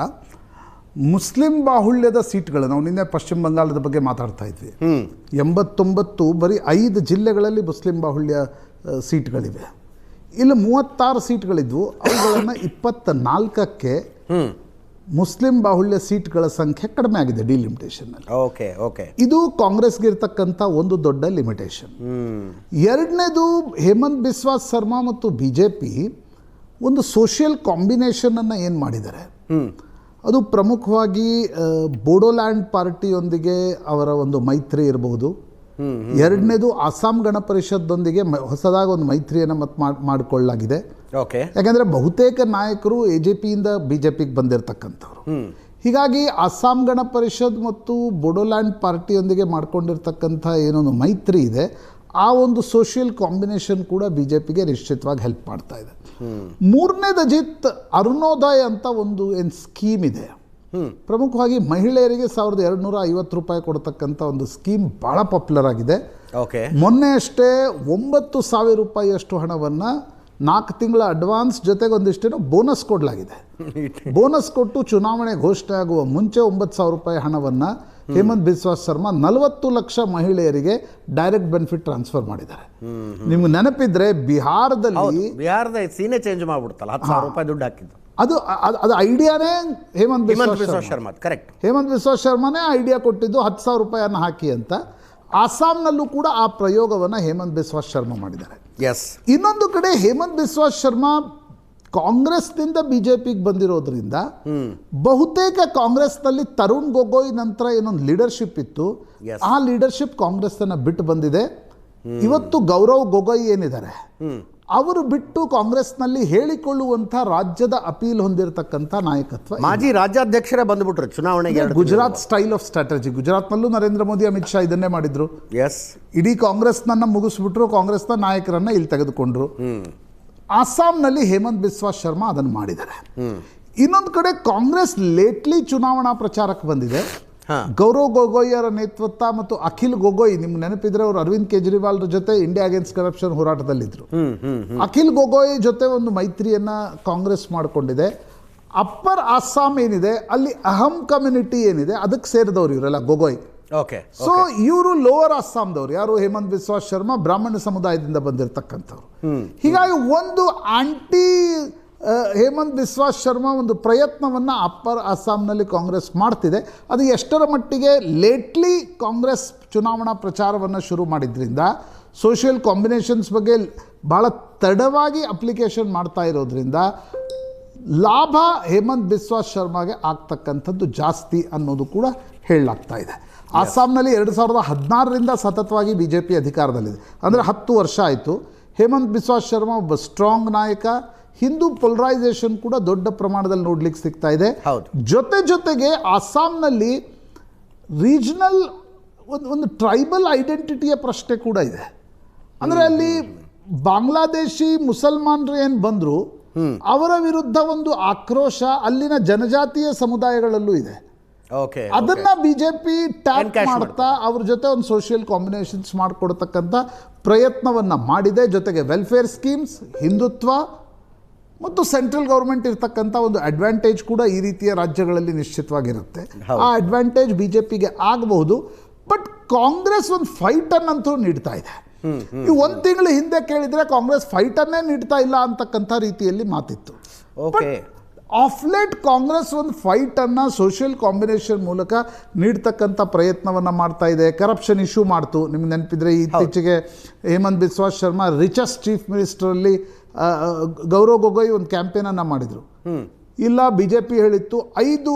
ಮುಸ್ಲಿಂ ಬಾಹುಳ್ಯದ ಸೀಟ್ಗಳು, ನಾವು ನಿನ್ನೆ ಪಶ್ಚಿಮ ಬಂಗಾಳದ ಬಗ್ಗೆ ಮಾತಾಡ್ತಾ ಇದ್ವಿ, 89 ಬರೀ 5 ಜಿಲ್ಲೆಗಳಲ್ಲಿ ಮುಸ್ಲಿಂ ಬಾಹುಳ್ಯ ಸೀಟ್ಗಳಿವೆ. ಇಲ್ಲಿ 36 ಸೀಟ್ಗಳಿದ್ವು, ಅವುಗಳನ್ನು 24ಕ್ಕೆ ಮುಸ್ಲಿಂ ಬಾಹುಳ್ಯ ಸೀಟ್ಗಳ ಸಂಖ್ಯೆ ಕಡಿಮೆ ಆಗಿದೆ ಡಿಲಿಮಿಟೇಷನ್ನಲ್ಲಿ. ಓಕೆ ಓಕೆ, ಇದು ಕಾಂಗ್ರೆಸ್ಗೆ ಇರ್ತಕ್ಕಂಥ ಒಂದು ದೊಡ್ಡ ಲಿಮಿಟೇಷನ್. ಎರಡನೇದು, ಹೇಮಂತ್ ಬಿಸ್ವಾ ಶರ್ಮಾ ಮತ್ತು BJP ಒಂದು ಸೋಷಿಯಲ್ ಕಾಂಬಿನೇಷನನ್ನು ಏನು ಮಾಡಿದ್ದಾರೆ, ಅದು ಪ್ರಮುಖವಾಗಿ ಬೋಡೋಲ್ಯಾಂಡ್ ಪಾರ್ಟಿಯೊಂದಿಗೆ ಅವರ ಒಂದು ಮೈತ್ರಿ ಇರಬಹುದು. ಎರಡನೇದು, ಅಸ್ಸಾಂ ಗಣ ಪರಿಷತ್ತೊಂದಿಗೆ ಹೊಸದಾಗಿ ಒಂದು ಮೈತ್ರಿಯನ್ನು ಮಾಡಿಕೊಳ್ಳಲಾಗಿದೆ. ಓಕೆ, ಯಾಕೆಂದರೆ ಬಹುತೇಕ ನಾಯಕರು AJPಯಿಂದ BJPಗೆ ಬಂದಿರತಕ್ಕಂಥವ್ರು. ಹೀಗಾಗಿ ಅಸ್ಸಾಂ ಗಣ ಪರಿಷತ್ ಮತ್ತು ಬೋಡೋಲ್ಯಾಂಡ್ ಪಾರ್ಟಿಯೊಂದಿಗೆ ಮಾಡ್ಕೊಂಡಿರ್ತಕ್ಕಂಥ ಏನೊಂದು ಮೈತ್ರಿ ಇದೆ, ಆ ಒಂದು ಸೋಷಿಯಲ್ ಕಾಂಬಿನೇಷನ್ ಕೂಡ BJPಗೆ ನಿಶ್ಚಿತವಾಗಿ ಹೆಲ್ಪ್ ಮಾಡ್ತಾ ಇದೆ. ಮೂರನೇದು ಅಜಿತ್, ಅರುಣೋದಯ ಅಂತ ಒಂದು ಏನು ಸ್ಕೀಮ್ ಇದೆ, ಪ್ರಮುಖವಾಗಿ ಮಹಿಳೆಯರಿಗೆ 1,250 ರೂಪಾಯಿ ಕೊಡ್ತಕ್ಕಂಥ ಒಂದು ಸ್ಕೀಮ್ ಭಾಳ ಪಾಪ್ಯುಲರ್ ಆಗಿದೆ. ಓಕೆ, ಮೊನ್ನೆ ಅಷ್ಟೇ 9,000 ರೂಪಾಯಿಯಷ್ಟು ಹಣವನ್ನು 4 ತಿಂಗಳ ಅಡ್ವಾನ್ಸ್ ಜೊತೆಗೆ ಒಂದಿಷ್ಟೇನೋ ಬೋನಸ್ ಕೊಡಲಾಗಿದೆ. ಬೋನಸ್ ಕೊಟ್ಟು ಚುನಾವಣೆ ಘೋಷಣೆ ಆಗುವ ಮುಂಚೆ 9,000 ರೂಪಾಯಿ ಹಣವನ್ನು ಹೇಮಂತ್ ಬಿಸ್ವಾ ಶರ್ಮಾ 40 ಲಕ್ಷ ಮಹಿಳೆಯರಿಗೆ ಡೈರೆಕ್ಟ್ ಬೆನಿಫಿಟ್ ಟ್ರಾನ್ಸ್ಫರ್ ಮಾಡಿದ್ದಾರೆ. ನಿಮ್ಗೆ ನೆನಪಿದ್ರೆ ಬಿಹಾರದ ಸೀನೆ ಚೇಂಜ್ ಮಾಡ್ಬಿಡ್ತಲ್ಲ, 10,000 ರೂಪಾಯಿ ದುಡ್ಡು ಹಾಕಿದ್ದು. ಅದು ಐಡಿಯಾನೇ ಹೇಮಂತ್ ಬಿಸ್ವಾ ಶರ್ಮಾ, ಕರೆಕ್ಟ್. ಹೇಮಂತ್ ಬಿಸ್ವಾ ಶರ್ಮಾನೇ ಐಡಿಯಾ ಕೊಟ್ಟಿದ್ದು 10,000 ರೂಪಾಯಿಯನ್ನು ಹಾಕಿ ಅಂತ. ಆಸಾಂನಲ್ಲೂ ಕೂಡ ಆ ಪ್ರಯೋಗವನ್ನು ಹೇಮಂತ್ ಬಿಸ್ವಾ ಶರ್ಮಾ ಮಾಡಿದ್ದಾರೆ. ಎಸ್. ಇನ್ನೊಂದು ಕಡೆ ಹೇಮಂತ್ ಬಿಸ್ವಾ ಶರ್ಮಾ ಕಾಂಗ್ರೆಸ್ನಿಂದ ಬಿಜೆಪಿಗೆ ಬಂದಿರೋದ್ರಿಂದ ಬಹುತೇಕ ಕಾಂಗ್ರೆಸ್ನಲ್ಲಿ ತರುಣ್ ಗೊಗೊಯ್ ನಂತರ ಏನೊಂದು ಲೀಡರ್ಶಿಪ್ ಇತ್ತು, ಆ ಲೀಡರ್ಶಿಪ್ ಕಾಂಗ್ರೆಸ್ಸನ್ನು ಬಿಟ್ಟು ಬಂದಿದೆ. ಇವತ್ತು ಗೌರವ್ ಗೊಗೊಯ್ ಏನಿದ್ದಾರೆ ಅವರು ಬಿಟ್ಟು ಕಾಂಗ್ರೆಸ್ನಲ್ಲಿ ಹೇಳಿಕೊಳ್ಳುವಂಥ ರಾಜ್ಯದ ಅಪೀಲ್ ಹೊಂದಿರತಕ್ಕಂಥ ನಾಯಕತ್ವ. ಮಾಜಿ ರಾಜ್ಯಾಧ್ಯಕ್ಷರೇ ಬಂದ್ಬಿಟ್ರು ಚುನಾವಣೆಗೆ. Gujarat style of strategy. ಗುಜರಾತ್ನಲ್ಲೂ ನರೇಂದ್ರ ಮೋದಿ, ಅಮಿತ್ ಶಾ ಇದನ್ನೇ ಮಾಡಿದ್ರು. ಎಸ್. ಇಡೀ ಕಾಂಗ್ರೆಸ್ನನ್ನ ಮುಗಿಸ್ಬಿಟ್ರು, ಕಾಂಗ್ರೆಸ್ನ ನಾಯಕರನ್ನ ಇಲ್ಲಿ ತೆಗೆದುಕೊಂಡ್ರು. ಆಸಾಂನಲ್ಲಿ ಹೇಮಂತ್ ಬಿಸ್ವಾ ಶರ್ಮಾ ಅದನ್ನು ಮಾಡಿದ್ದಾರೆ. ಇನ್ನೊಂದು ಕಡೆ ಕಾಂಗ್ರೆಸ್ ಲೇಟ್ಲಿ ಚುನಾವಣಾ ಪ್ರಚಾರಕ್ಕೆ ಬಂದಿದೆ. ಗೌರವ್ ಗೊಗೊಯ್ಯರ ನೇತೃತ್ವ ಮತ್ತು ಅಖಿಲ್ ಗೊಗೊಯ್, ನಿಮ್ಗೆ ನೆನಪಿದ್ರೆ ಅವರು ಅರವಿಂದ್ ಕೇಜ್ರಿವಾಲ್ ಜೊತೆ ಇಂಡಿಯಾ ಅಗೇನ್ಸ್ಟ್ ಕರಪ್ಷನ್ ಹೋರಾಟದಲ್ಲಿದ್ದರು. ಅಖಿಲ್ ಗೊಗೊಯ್ ಜೊತೆ ಒಂದು ಮೈತ್ರಿಯನ್ನ ಕಾಂಗ್ರೆಸ್ ಮಾಡಿಕೊಂಡಿದೆ. ಅಪ್ಪರ್ ಆಸಾಂ ಏನಿದೆ ಅಲ್ಲಿ ಅಹಂ ಕಮ್ಯುನಿಟಿ ಏನಿದೆ ಅದಕ್ಕೆ ಸೇರಿದವರು ಇವರೆಲ್ಲ ಗೊಗೊಯ್. ಓಕೆ. ಸೊ ಇವರು ಲೋವರ್ ಅಸ್ಸಾಂದವ್ರು, ಯಾರು ಹೇಮಂತ್ ಬಿಸ್ವಾ ಶರ್ಮಾ ಬ್ರಾಹ್ಮಣ ಸಮುದಾಯದಿಂದ ಬಂದಿರತಕ್ಕಂಥವ್ರು. ಹೀಗಾಗಿ ಒಂದು ಆಂಟಿ ಹೇಮಂತ್ ಬಿಸ್ವಾ ಶರ್ಮಾ ಒಂದು ಪ್ರಯತ್ನವನ್ನು ಅಪ್ಪರ್ ಅಸ್ಸಾಂನಲ್ಲಿ ಕಾಂಗ್ರೆಸ್ ಮಾಡ್ತಿದೆ. ಅದು ಎಷ್ಟರ ಮಟ್ಟಿಗೆ ಲೇಟ್ಲಿ ಕಾಂಗ್ರೆಸ್ ಚುನಾವಣಾ ಪ್ರಚಾರವನ್ನು ಶುರು ಮಾಡಿದ್ರಿಂದ ಸೋಷಿಯಲ್ ಕಾಂಬಿನೇಷನ್ಸ್ ಬಗ್ಗೆ ಭಾಳ ತಡವಾಗಿ ಅಪ್ಲಿಕೇಶನ್ ಮಾಡ್ತಾ ಇರೋದ್ರಿಂದ ಲಾಭ ಹೇಮಂತ್ ಬಿಸ್ವಾ ಶರ್ಮಾಗೆ ಆಗ್ತಕ್ಕಂಥದ್ದು ಜಾಸ್ತಿ ಅನ್ನೋದು ಕೂಡ ಹೇಳಲಾಗ್ತಾ ಇದೆ. ಆಸಾಂನಲ್ಲಿ 2016ರಿಂದ ಸತತವಾಗಿ BJP ಅಧಿಕಾರದಲ್ಲಿದೆ, ಅಂದರೆ 10 ವರ್ಷ ಆಯಿತು. ಹೇಮಂತ್ ಬಿಸ್ವಾ ಶರ್ಮಾ ಒಬ್ಬ ಸ್ಟ್ರಾಂಗ್ ನಾಯಕ. ಹಿಂದೂ ಪೊಲರೈಸೇಷನ್ ಕೂಡ ದೊಡ್ಡ ಪ್ರಮಾಣದಲ್ಲಿ ನೋಡ್ಲಿಕ್ಕೆ ಸಿಗ್ತಾ ಇದೆ. ಜೊತೆಗೆ ಆಸಾಂನಲ್ಲಿ ರೀಜನಲ್ ಒಂದು ಟ್ರೈಬಲ್ ಐಡೆಂಟಿಟಿಯ ಪ್ರಶ್ನೆ ಕೂಡ ಇದೆ. ಅಂದರೆ ಅಲ್ಲಿ ಬಾಂಗ್ಲಾದೇಶಿ ಮುಸಲ್ಮಾನರು ಏನು ಬಂದರು ಅವರ ವಿರುದ್ಧ ಒಂದು ಆಕ್ರೋಶ ಅಲ್ಲಿನ ಜನಜಾತೀಯ ಸಮುದಾಯಗಳಲ್ಲೂ ಇದೆ. ಅದನ್ನ ಬಿಜೆಪಿ ಟ್ಯಾಪ್ ಮಾಡ್ತಾ ಅವ್ರ ಜೊತೆ ಒಂದು ಸೋಷಿಯಲ್ ಕಾಂಬಿನೇಷನ್ಸ್ ಮಾಡಿಕೊಡ್ತಕ್ಕಂಥ ಪ್ರಯತ್ನವನ್ನು ಮಾಡಿದೆ. ಜೊತೆಗೆ ವೆಲ್ಫೇರ್ ಸ್ಕೀಮ್ಸ್, ಹಿಂದುತ್ವ ಮತ್ತು ಸೆಂಟ್ರಲ್ ಗೌರ್ಮೆಂಟ್ ಇರ್ತಕ್ಕಂಥ ಒಂದು ಅಡ್ವಾಂಟೇಜ್ ಕೂಡ ಈ ರೀತಿಯ ರಾಜ್ಯಗಳಲ್ಲಿ ನಿಶ್ಚಿತವಾಗಿರುತ್ತೆ. ಆ ಅಡ್ವಾಂಟೇಜ್ ಬಿಜೆಪಿಗೆ ಆಗಬಹುದು. ಬಟ್ ಕಾಂಗ್ರೆಸ್ ಒಂದು ಫೈಟನ್ನಂತೂ ನೀಡ್ತಾ ಇದೆ. ಈ 1 ತಿಂಗಳ ಹಿಂದೆ ಕೇಳಿದರೆ ಕಾಂಗ್ರೆಸ್ ಫೈಟನ್ನೇ ನೀಡ್ತಾ ಇಲ್ಲ ಅಂತಕ್ಕಂಥ ರೀತಿಯಲ್ಲಿ ಮಾತಿತ್ತು. ಆಫ್ ಲೇಟ್ ಕಾಂಗ್ರೆಸ್ ಒಂದು ಫೈಟನ್ನು ಸೋಷಿಯಲ್ ಕಾಂಬಿನೇಷನ್ ಮೂಲಕ ನೀಡ್ತಕ್ಕಂಥ ಪ್ರಯತ್ನವನ್ನು ಮಾಡ್ತಾ ಇದೆ. ಕರಪ್ಷನ್ ಇಶ್ಯೂ ಮಾಡ್ತು, ನಿಮ್ಗೆ ನೆನಪಿದ್ರೆ ಇತ್ತೀಚೆಗೆ ಹೇಮಂತ್ ಬಿಸ್ವಾ ಶರ್ಮಾ ರಿಚೆಸ್ಟ್ ಚೀಫ್ ಮಿನಿಸ್ಟರಲ್ಲಿ ಗೌರವ್ ಗೊಗೊಯ್ ಒಂದು ಕ್ಯಾಂಪೇನನ್ನು ಮಾಡಿದರು. ಇಲ್ಲ, BJP ಹೇಳಿತ್ತು 5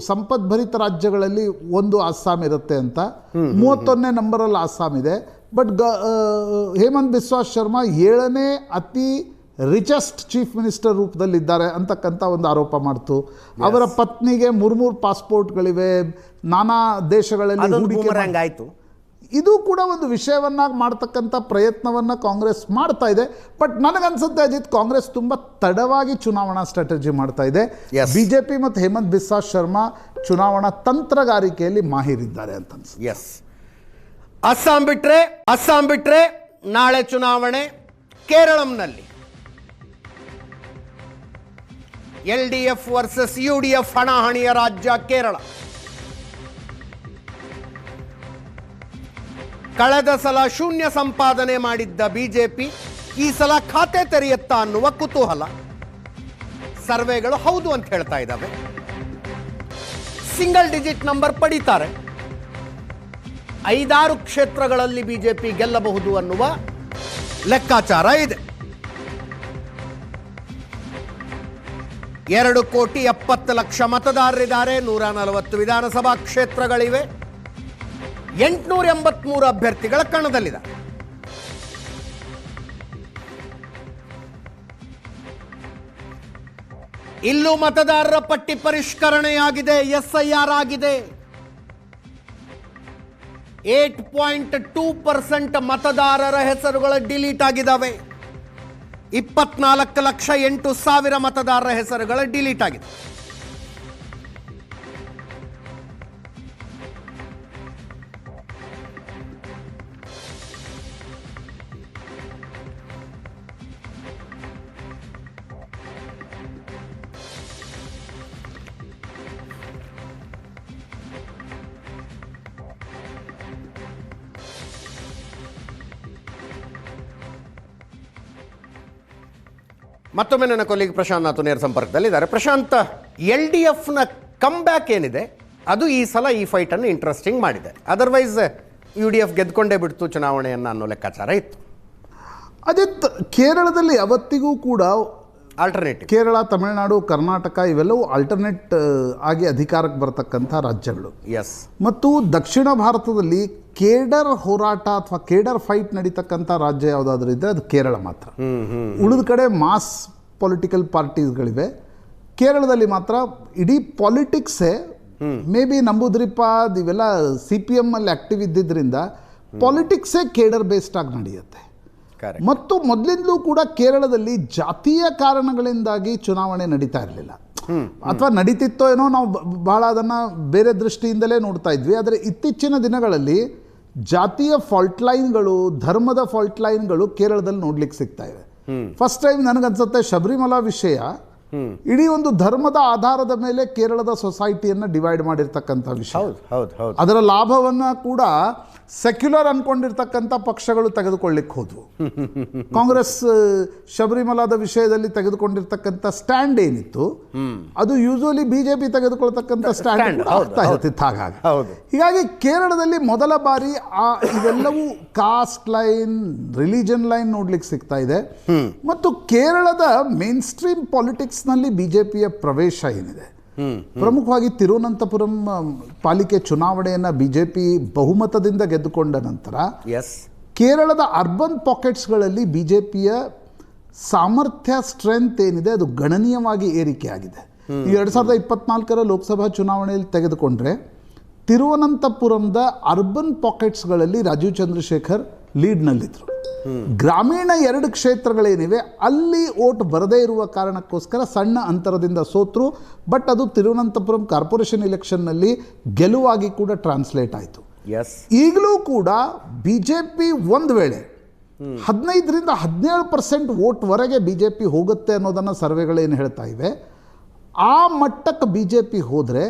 ಸಂಪದ್ಭರಿತ ರಾಜ್ಯಗಳಲ್ಲಿ ಒಂದು ಅಸ್ಸಾಂ ಇರುತ್ತೆ ಅಂತ. 31ನೇ ನಂಬರಲ್ಲಿ ಅಸ್ಸಾಂ ಇದೆ. ಬಟ್ ಹೇಮಂತ್ ಬಿಸ್ವಾ ಶರ್ಮಾ 7ನೇ ಅತಿ ರಿಚೆಸ್ಟ್ ಚೀಫ್ ಮಿನಿಸ್ಟರ್ ರೂಪದಲ್ಲಿದ್ದಾರೆ ಅಂತಕ್ಕಂಥ ಒಂದು ಆರೋಪ ಮಾಡ್ತು. ಅವರ ಪತ್ನಿಗೆ 3 ಪಾಸ್ಪೋರ್ಟ್ಗಳಿವೆ, ನಾನಾ ದೇಶಗಳಲ್ಲಿ ಹೂಡಿಕೆ ಆಯಿತು. ಇದು ಕೂಡ ಒಂದು ವಿಷಯವನ್ನಾಗಿ ಮಾಡ್ತಕ್ಕಂಥ ಪ್ರಯತ್ನವನ್ನು ಕಾಂಗ್ರೆಸ್ ಮಾಡ್ತಾ ಇದೆ. ಬಟ್ ನನಗನ್ಸುತ್ತೆ ಅಜಿತ್, ಕಾಂಗ್ರೆಸ್ ತುಂಬ ತಡವಾಗಿ ಚುನಾವಣಾ ಸ್ಟ್ರಾಟಜಿ ಮಾಡ್ತಾ ಇದೆ. BJP ಮತ್ತು ಹೇಮಂತ್ ಬಿಸ್ವಾ ಶರ್ಮಾ ಚುನಾವಣಾ ತಂತ್ರಗಾರಿಕೆಯಲ್ಲಿ ಮಾಹಿರಿದ್ದಾರೆ ಅಂತ ಅನ್ಸುತ್ತೆ. ಎಸ್. ಅಸ್ಸಾಂ ಬಿಟ್ರೆ ನಾಳೆ ಚುನಾವಣೆ ಕೇರಳಂನಲ್ಲಿ LDF ವರ್ಸಸ್ UDF ಹಣಾಹಣಿಯ ರಾಜ್ಯ ಕೇರಳ. ಕಳೆದ ಸಲ ಶೂನ್ಯ ಸಂಪಾದನೆ ಮಾಡಿದ್ದ BJP ಈ ಸಲ ಖಾತೆ ತೆರೆಯುತ್ತಾ ಅನ್ನುವ ಕುತೂಹಲ. ಸರ್ವೆಗಳು ಹೌದು ಅಂತ ಹೇಳ್ತಾ ಇದ್ದಾವೆ. ಸಿಂಗಲ್ ಡಿಜಿಟ್ ನಂಬರ್ ಪಡಿತಾರೆ. 5-6 ಕ್ಷೇತ್ರಗಳಲ್ಲಿ BJP ಗೆಲ್ಲಬಹುದು ಅನ್ನುವ ಲೆಕ್ಕಾಚಾರ ಇದೆ. 2,70,00,000 ಮತದಾರರಿದ್ದಾರೆ. 140 ವಿಧಾನಸಭಾ ಕ್ಷೇತ್ರಗಳಿವೆ. 883 ಅಭ್ಯರ್ಥಿಗಳ ಕಣದಲ್ಲಿದ್ದಾರೆ. ಇಲ್ಲೂ ಮತದಾರರ ಪಟ್ಟಿ ಪರಿಷ್ಕರಣೆಯಾಗಿದೆ, SIR ಆಗಿದೆ. 8.2% ಮತದಾರರ ಹೆಸರುಗಳು ಡಿಲೀಟ್ ಆಗಿದ್ದಾವೆ. 24,08,000 ಮತದಾರರ ಹೆಸರುಗಳು ಡಿಲೀಟ್ ಆಗಿದೆ. ಮತ್ತೊಮ್ಮೆ ನನ್ನ ಕೊಲ್ಲಿಗೆ ಪ್ರಶಾಂತ್ ನಾಥ್ ನೇರ ಸಂಪರ್ಕದಲ್ಲಿದ್ದಾರೆ. ಪ್ರಶಾಂತ್, LDFನ ಕಮ್ ಬ್ಯಾಕ್ ಏನಿದೆ ಅದು ಈ ಸಲ ಈ ಫೈಟನ್ನು ಇಂಟ್ರೆಸ್ಟಿಂಗ್ ಮಾಡಿದೆ. ಅದರ್ವೈಸ್ UDF ಗೆದ್ಕೊಂಡೇ ಬಿಡ್ತು ಚುನಾವಣೆಯನ್ನು ಅನ್ನೋ ಲೆಕ್ಕಾಚಾರ ಇತ್ತು. ಅದೇ ಕೇರಳದಲ್ಲಿ ಅವತ್ತಿಗೂ ಕೂಡ ಆಲ್ಟರ್ನೇಟಿವ್ ಕೇರಳ, ತಮಿಳುನಾಡು, ಕರ್ನಾಟಕ ಇವೆಲ್ಲವೂ ಆಲ್ಟರ್ನೇಟ್ ಆಗಿ ಅಧಿಕಾರಕ್ಕೆ ಬರ್ತಕ್ಕಂಥ ರಾಜ್ಯಗಳು. ಎಸ್. ಮತ್ತು ದಕ್ಷಿಣ ಭಾರತದಲ್ಲಿ ಕೇಡರ್ ಹೋರಾಟ ಅಥವಾ ಕೇಡರ್ ಫೈಟ್ ನಡೀತಕ್ಕಂಥ ರಾಜ್ಯ ಯಾವುದಾದ್ರೂ ಇದ್ದರೆ ಅದು ಕೇರಳ ಮಾತ್ರ. ಉಳಿದ ಕಡೆ ಮಾಸ್ ಪೊಲಿಟಿಕಲ್ ಪಾರ್ಟೀಸ್ಗಳಿವೆ. ಕೇರಳದಲ್ಲಿ ಮಾತ್ರ ಇಡೀ ಪಾಲಿಟಿಕ್ಸೇ ಮೇ ಬಿ ನಂಬುದ್ರಿಪ್ಪ ಇವೆಲ್ಲ CPM ಅಲ್ಲಿ ಆಕ್ಟಿವ್ ಇದ್ದಿದ್ದರಿಂದ ಪಾಲಿಟಿಕ್ಸೇ ಕೇಡರ್ ಬೇಸ್ಡ್ ಆಗಿ ನಡೆಯುತ್ತೆ. ಮತ್ತು ಮೊದಲಿಂದಲೂ ಕೂಡ ಕೇರಳದಲ್ಲಿ ಜಾತೀಯ ಕಾರಣಗಳಿಂದಾಗಿ ಚುನಾವಣೆ ನಡೀತಾ ಇರಲಿಲ್ಲ, ಅಥವಾ ನಡೀತಿತ್ತೋ ಏನೋ ನಾವು ಬಹಳ ಅದನ್ನು ಬೇರೆ ದೃಷ್ಟಿಯಿಂದಲೇ ನೋಡ್ತಾ ಇದ್ವಿ. ಆದರೆ ಇತ್ತೀಚಿನ ದಿನಗಳಲ್ಲಿ ಜಾತಿಯ ಫಾಲ್ಟ್ ಲೈನ್ಗಳು, ಧರ್ಮದ ಫಾಲ್ಟ್ ಲೈನ್ಗಳು ಕೇರಳದಲ್ಲಿ ನೋಡ್ಲಿಕ್ಕೆ ಸಿಗ್ತಾ ಇದೆ. ಫಸ್ಟ್ ಟೈಮ್ ನನಗನ್ಸುತ್ತೆ ಶಬರಿಮಲಾ ವಿಷಯ ಇಡೀ ಒಂದು ಧರ್ಮದ ಆಧಾರದ ಮೇಲೆ ಕೇರಳದ ಸೊಸೈಟಿಯನ್ನು ಡಿವೈಡ್ ಮಾಡಿರ್ತಕ್ಕಂಥ ವಿಷಯ. ಅದರ ಲಾಭವನ್ನು ಕೂಡ ಸೆಕ್ಯುಲರ್ ಅನ್ಕೊಂಡಿರ್ತಕ್ಕಂಥ ಪಕ್ಷಗಳು ತೆಗೆದುಕೊಳ್ಳಿಕ್ಕೆ ಹೋದ್ವು. ಕಾಂಗ್ರೆಸ್ ಶಬರಿಮಲಾದ ವಿಷಯದಲ್ಲಿ ತೆಗೆದುಕೊಂಡಿರ್ತಕ್ಕಂಥ ಸ್ಟ್ಯಾಂಡ್ ಏನಿತ್ತು ಅದು ಯೂಶುವಲಿ BJP ತೆಗೆದುಕೊಳ್ತಕ್ಕಂಥ ಸ್ಟ್ಯಾಂಡ್ ಆಗ್ತಾ ಇರ್ತಿತ್ತು. ಹೀಗಾಗಿ ಕೇರಳದಲ್ಲಿ ಮೊದಲ ಬಾರಿ ಇವೆಲ್ಲವೂ ಕಾಸ್ಟ್ ಲೈನ್, ರಿಲಿಜನ್ ಲೈನ್ ನೋಡ್ಲಿಕ್ಕೆ ಸಿಗ್ತಾ ಇದೆ. ಮತ್ತು ಕೇರಳದ ಮೇನ್ ಸ್ಟ್ರೀಮ್ ಪಾಲಿಟಿಕ್ಸ್ನಲ್ಲಿ BJPಯ ಪ್ರವೇಶ ಏನಿದೆ, ಪ್ರಮುಖವಾಗಿ ತಿರುವನಂತಪುರಂ ಪಾಲಿಕೆ ಚುನಾವಣೆಯನ್ನು BJP ಬಹುಮತದಿಂದ ಗೆದ್ದುಕೊಂಡ ನಂತರ ಕೇರಳದ ಅರ್ಬನ್ ಪಾಕೆಟ್ಸ್ಗಳಲ್ಲಿ BJPಯ ಸಾಮರ್ಥ್ಯ, ಸ್ಟ್ರೆಂತ್ ಏನಿದೆ ಅದು ಗಣನೀಯವಾಗಿ ಏರಿಕೆ ಆಗಿದೆ. 2024 ಲೋಕಸಭಾ ಚುನಾವಣೆಯಲ್ಲಿ ತೆಗೆದುಕೊಂಡ್ರೆ ತಿರುವನಂತಪುರಂದ ಅರ್ಬನ್ ಪಾಕೆಟ್ಸ್ಗಳಲ್ಲಿ ರಾಜೀವ್ ಚಂದ್ರಶೇಖರ್ ಲೀಡ್ನಲ್ಲಿದ್ದರು. ಗ್ರಾಮೀಣ 2 ಕ್ಷೇತ್ರಗಳೇನಿವೆ ಅಲ್ಲಿ ಓಟ್ ಬರದೇ ಇರುವ ಕಾರಣಕ್ಕೋಸ್ಕರ ಸಣ್ಣ ಅಂತರದಿಂದ ಸೋತರು. ಬಟ್ ಅದು ತಿರುವನಂತಪುರಂ ಕಾರ್ಪೊರೇಷನ್ ಎಲೆಕ್ಷನ್ನಲ್ಲಿ ಗೆಲುವಾಗಿ ಕೂಡ ಟ್ರಾನ್ಸ್ಲೇಟ್ ಆಯಿತು. ಈಗಲೂ ಕೂಡ BJP ಒಂದು ವೇಳೆ 15ರಿಂದ 17% ವೋಟ್ವರೆಗೆ BJP ಹೋಗುತ್ತೆ ಅನ್ನೋದನ್ನು ಸರ್ವೆಗಳೇನು ಹೇಳ್ತಾ ಇವೆ. ಆ ಮಟ್ಟಕ್ಕೆ BJP ಹೋದರೆ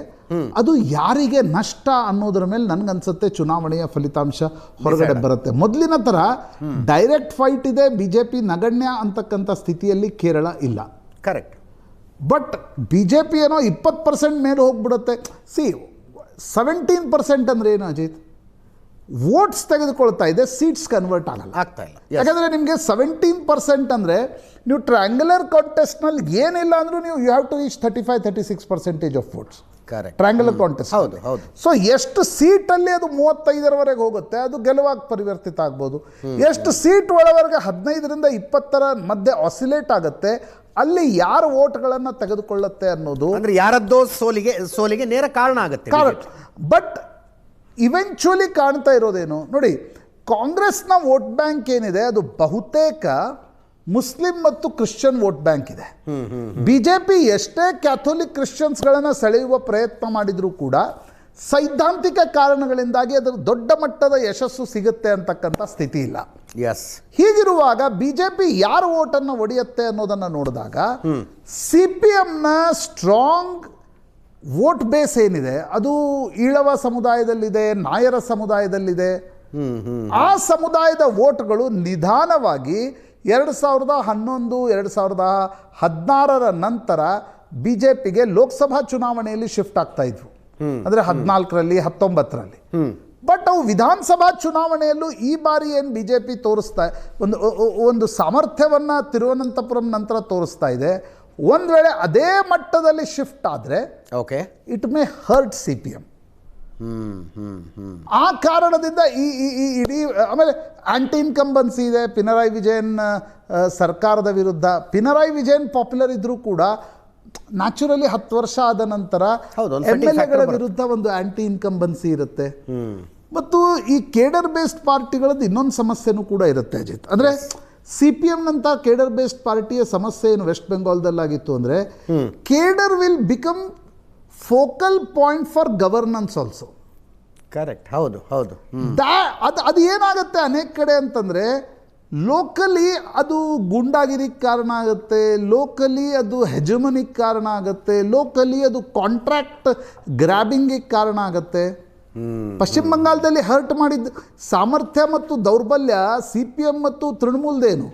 ಅದು ಯಾರಿಗೆ ನಷ್ಟ ಅನ್ನೋದರ ಮೇಲೆ ನನಗನ್ಸುತ್ತೆ ಚುನಾವಣೆಯ ಫಲಿತಾಂಶ ಹೊರಗಡೆ ಬರುತ್ತೆ. ಮೊದಲಿನ ಥರ ಡೈರೆಕ್ಟ್ ಫೈಟ್ ಇದೆ, BJP ನಗಣ್ಯ ಅಂತಕ್ಕಂಥ ಸ್ಥಿತಿಯಲ್ಲಿ ಕೇರಳ ಇಲ್ಲ. ಕರೆಕ್ಟ್. ಬಟ್ BJP ಏನೋ 20% ಮೇಲೆ ಹೋಗ್ಬಿಡುತ್ತೆ. 17% ಅಂದರೆ ಏನು ಅಜಿತ್? ವೋಟ್ಸ್ ತೆಗೆದುಕೊಳ್ತಾ ಇದೆ, ಸೀಟ್ಸ್ ಕನ್ವರ್ಟ್ ಆಗ್ತಾ ಇಲ್ಲ. ಯಾಕಂದರೆ ನಿಮಗೆ 17% ಅಂದರೆ ನೀವು ಟ್ರ್ಯಾಂಗ್ಯುಲರ್ ಕಾಂಟೆಸ್ಟ್ನಲ್ಲಿ ಏನಿಲ್ಲ ಅಂದರೂ ನೀವು you have to reach 35-36% of votes. Triangular contest. So ಎಷ್ಟು ಸೀಟಲ್ಲಿ ಅದು 35ರವರೆಗೆ ಹೋಗುತ್ತೆ, ಅದು ಗೆಲುವಾಗಿ ಪರಿವರ್ತಿತ ಆಗ್ಬೋದು. ಎಷ್ಟು ಸೀಟ್ ಒಳವರೆಗೆ 15ರಿಂದ 20ರ ಮಧ್ಯೆ ಆಸಿಲೇಟ್ ಆಗುತ್ತೆ, ಅಲ್ಲಿ ಯಾರ ವೋಟ್ಗಳನ್ನು ತೆಗೆದುಕೊಳ್ಳುತ್ತೆ ಅನ್ನೋದು ಅಂದರೆ ಯಾರದ್ದೋ ಸೋಲಿಗೆ ನೇರ ಕಾರಣ ಆಗುತ್ತೆ. ಬಟ್ ಇವೆಂಚುಲಿ ಕಾಣ್ತಾ ಇರೋದೇನು ನೋಡಿ, ಕಾಂಗ್ರೆಸ್ನ ವೋಟ್ ಬ್ಯಾಂಕ್ ಏನಿದೆ ಅದು ಬಹುತೇಕ ಮುಸ್ಲಿಂ ಮತ್ತು ಕ್ರಿಶ್ಚಿಯನ್ ವೋಟ್ ಬ್ಯಾಂಕ್ ಇದೆ. BJP ಎಷ್ಟೇ ಕ್ಯಾಥೋಲಿಕ್ ಕ್ರಿಶ್ಚಿಯನ್ಸ್ಗಳನ್ನು ಸೆಳೆಯುವ ಪ್ರಯತ್ನ ಮಾಡಿದರೂ ಕೂಡ ಸೈದ್ಧಾಂತಿಕ ಕಾರಣಗಳಿಂದಾಗಿ ಅದರ ದೊಡ್ಡ ಮಟ್ಟದ ಯಶಸ್ಸು ಸಿಗುತ್ತೆ ಅಂತಕ್ಕಂಥ ಸ್ಥಿತಿ ಇಲ್ಲ. ಹೀಗಿರುವಾಗ BJP ಯಾರ ವೋಟನ್ನು ಒಡೆಯುತ್ತೆ ಅನ್ನೋದನ್ನು ನೋಡಿದಾಗ CPMನ ಸ್ಟ್ರಾಂಗ್ ವೋಟ್ ಬೇಸ್ ಏನಿದೆ ಅದು ಈಳವ ಸಮುದಾಯದಲ್ಲಿದೆ, ನಾಯರ ಸಮುದಾಯದಲ್ಲಿದೆ. ಆ ಸಮುದಾಯದ ವೋಟ್ಗಳು ನಿಧಾನವಾಗಿ 2011-2016ರ ನಂತರ BJPಗೆ ಲೋಕಸಭಾ ಚುನಾವಣೆಯಲ್ಲಿ ಶಿಫ್ಟ್ ಆಗ್ತಾ ಇದ್ವು. ಅಂದರೆ 14ರಲ್ಲಿ 19ರಲ್ಲಿ. ಬಟ್ ಅವು ವಿಧಾನಸಭಾ ಚುನಾವಣೆಯಲ್ಲೂ ಈ ಬಾರಿ ಏನು BJP ತೋರಿಸ್ತಾ ಒಂದು ಸಾಮರ್ಥ್ಯವನ್ನು ತಿರುವನಂತಪುರಂ ನಂತರ ತೋರಿಸ್ತಾ ಇದೆ. ಒಂದು ವೇಳೆ ಅದೇ ಮಟ್ಟದಲ್ಲಿ ಶಿಫ್ಟ್ ಆದರೆ ಇಟ್ ಮೇ ಹರ್ಟ್ CPM. ಆ ಕಾರಣದಿಂದ ಈ ಇಡೀ ಆಮೇಲೆ ಆಂಟಿ ಇನ್ಕಂಬನ್ಸಿ ಇದೆ ಪಿನರಾಯಿ ವಿಜಯನ್ ಸರ್ಕಾರದ ವಿರುದ್ಧ. ಪಿನರಾಯಿ ವಿಜಯನ್ ಪಾಪ್ಯುಲರ್ ಇದ್ರೂ ಕೂಡ ನ್ಯಾಚುರಲಿ 10 ವರ್ಷ ಆದ ನಂತರ MLAಗಳ ವಿರುದ್ಧ ಒಂದು ಆಂಟಿ ಇನ್ಕಂಬನ್ಸಿ ಇರುತ್ತೆ. ಮತ್ತು ಈ ಕೇಡರ್ ಬೇಸ್ಡ್ ಪಾರ್ಟಿಗಳದ್ದು ಇನ್ನೊಂದು ಸಮಸ್ಯೆನೂ ಕೂಡ ಇರುತ್ತೆ ಅಜಿತ್. ಅಂದರೆ CPMನಂಥ ಕೇಡರ್ ಬೇಸ್ಡ್ ಪಾರ್ಟಿಯ ಸಮಸ್ಯೆ ಏನು ವೆಸ್ಟ್ ಬೆಂಗಾಲ್ದಲ್ಲಾಗಿತ್ತು ಅಂದರೆ cadre will become focal point for governance also. Correct. ಹೌದು. ಅದು ಏನಾಗುತ್ತೆ ಅನೇಕ ಕಡೆ ಅಂತಂದರೆ ಲೋಕಲಿ ಅದು ಗುಂಡಾಗಿರಿಗೆ ಕಾರಣ ಆಗುತ್ತೆ, ಲೋಕಲಿ ಅದು ಹೆಜಮನಿಗೆ ಕಾರಣ ಆಗುತ್ತೆ, ಲೋಕಲಿ ಅದು ಕಾಂಟ್ರಾಕ್ಟ್ ಗ್ರ್ಯಾಬಿಂಗಿಗೆ ಕಾರಣ ಆಗುತ್ತೆ. ಪಶ್ಚಿಮ ಬಂಗಾಳದಲ್ಲಿ ಹರ್ಟ್ ಮಾಡಿದ ಸಾಮರ್ಥ್ಯ ಮತ್ತು ದೌರ್ಬಲ್ಯ CPM ಮತ್ತು ತೃಣಮೂಲದೇನು.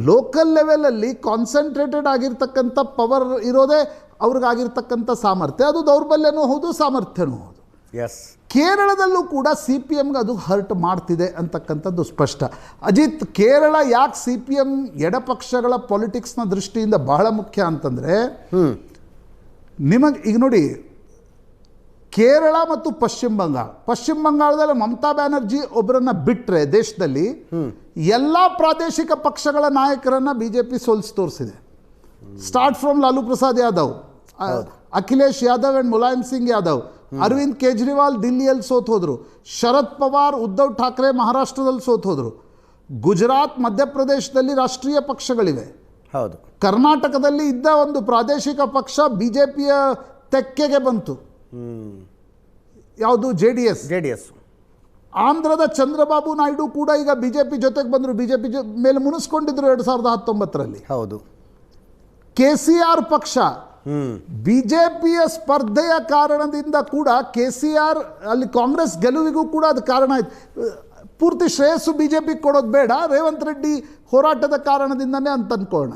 ಲೋಕಲ್ ಲೆವೆಲಲ್ಲಿ ಕಾನ್ಸಂಟ್ರೇಟೆಡ್ ಆಗಿರ್ತಕ್ಕಂಥ ಪವರ್ ಇರೋದೇ ಅವ್ರಿಗಾಗಿರ್ತಕ್ಕಂಥ ಸಾಮರ್ಥ್ಯ. ಅದು ದೌರ್ಬಲ್ಯನೂ ಹೌದು, ಸಾಮರ್ಥ್ಯನೂ ಹೌದು. ಎಸ್, ಕೇರಳದಲ್ಲೂ ಕೂಡ ಸಿ ಪಿ ಎಮ್ಗೆ ಅದು ಹರ್ಟ್ ಮಾಡ್ತಿದೆ ಅಂತಕ್ಕಂಥದ್ದು ಸ್ಪಷ್ಟ. ಅಜಿತ್, ಕೇರಳ ಯಾಕೆ ಸಿ ಪಿ ಎಮ್ ಎಡಪಕ್ಷಗಳ ಪೊಲಿಟಿಕ್ಸ್ನ ದೃಷ್ಟಿಯಿಂದ ಬಹಳ ಮುಖ್ಯ ಅಂತಂದರೆ, ನಿಮಗೆ ಈಗ ನೋಡಿ, ಕೇರಳ ಮತ್ತು ಪಶ್ಚಿಮ ಬಂಗಾಳದಲ್ಲಿ ಮಮತಾ ಬ್ಯಾನರ್ಜಿ ಒಬ್ಬರನ್ನ ಬಿಟ್ಟರೆ ದೇಶದಲ್ಲಿ ಎಲ್ಲ ಪ್ರಾದೇಶಿಕ ಪಕ್ಷಗಳ ನಾಯಕರನ್ನ ಬಿಜೆಪಿ ಸೋಲಿಸಿ ತೋರಿಸಿದೆ. Start from Lalu Prasad Yadav, Akhilesh Yadav and Mulayam Singh Yadav, Arvind Kejriwal ದಿಲ್ಲಿಯಲ್ಲಿ ಸೋತ್ ಹೋದರು, ಶರದ್ ಪವಾರ್ ಉದ್ಧವ್ ಠಾಕ್ರೆ ಮಹಾರಾಷ್ಟ್ರದಲ್ಲಿ ಸೋತ್ ಹೋದರು, ಗುಜರಾತ್ ಮಧ್ಯಪ್ರದೇಶದಲ್ಲಿ ರಾಷ್ಟ್ರೀಯ ಪಕ್ಷಗಳಿವೆ, ಹೌದು, ಕರ್ನಾಟಕದಲ್ಲಿ ಇದ್ದ ಒಂದು ಪ್ರಾದೇಶಿಕ ಪಕ್ಷ ಬಿಜೆಪಿಯ ತೆಕ್ಕೆಗೆ ಬಂತು, ಯಾವುದು JDS. ಆಂಧ್ರದ ಚಂದ್ರಬಾಬು ನಾಯ್ಡು ಕೂಡ ಈಗ ಬಿಜೆಪಿ ಜೊತೆಗೆ ಬಂದರು, ಬಿಜೆಪಿ ಮೇಲೆ ಮುನಿಸ್ಕೊಂಡಿದ್ರು 2019ರಲ್ಲಿ. ಹೌದು, KCR ಪಕ್ಷ ಬಿಜೆಪಿಯ ಸ್ಪರ್ಧೆಯ ಕಾರಣದಿಂದ ಕೂಡ KCR ಅಲ್ಲಿ ಕಾಂಗ್ರೆಸ್ ಗೆಲುವಿಗೂ ಕೂಡ ಅದು ಕಾರಣ ಆಯ್ತು. ಪೂರ್ತಿ ಶ್ರೇಯಸ್ಸು ಬಿಜೆಪಿ ಕೊಡೋದು ಬೇಡ, ರೇವಂತ್ ರೆಡ್ಡಿ ಹೋರಾಟದ ಕಾರಣದಿಂದನೇ ಅಂತ ಅನ್ಕೋಣ.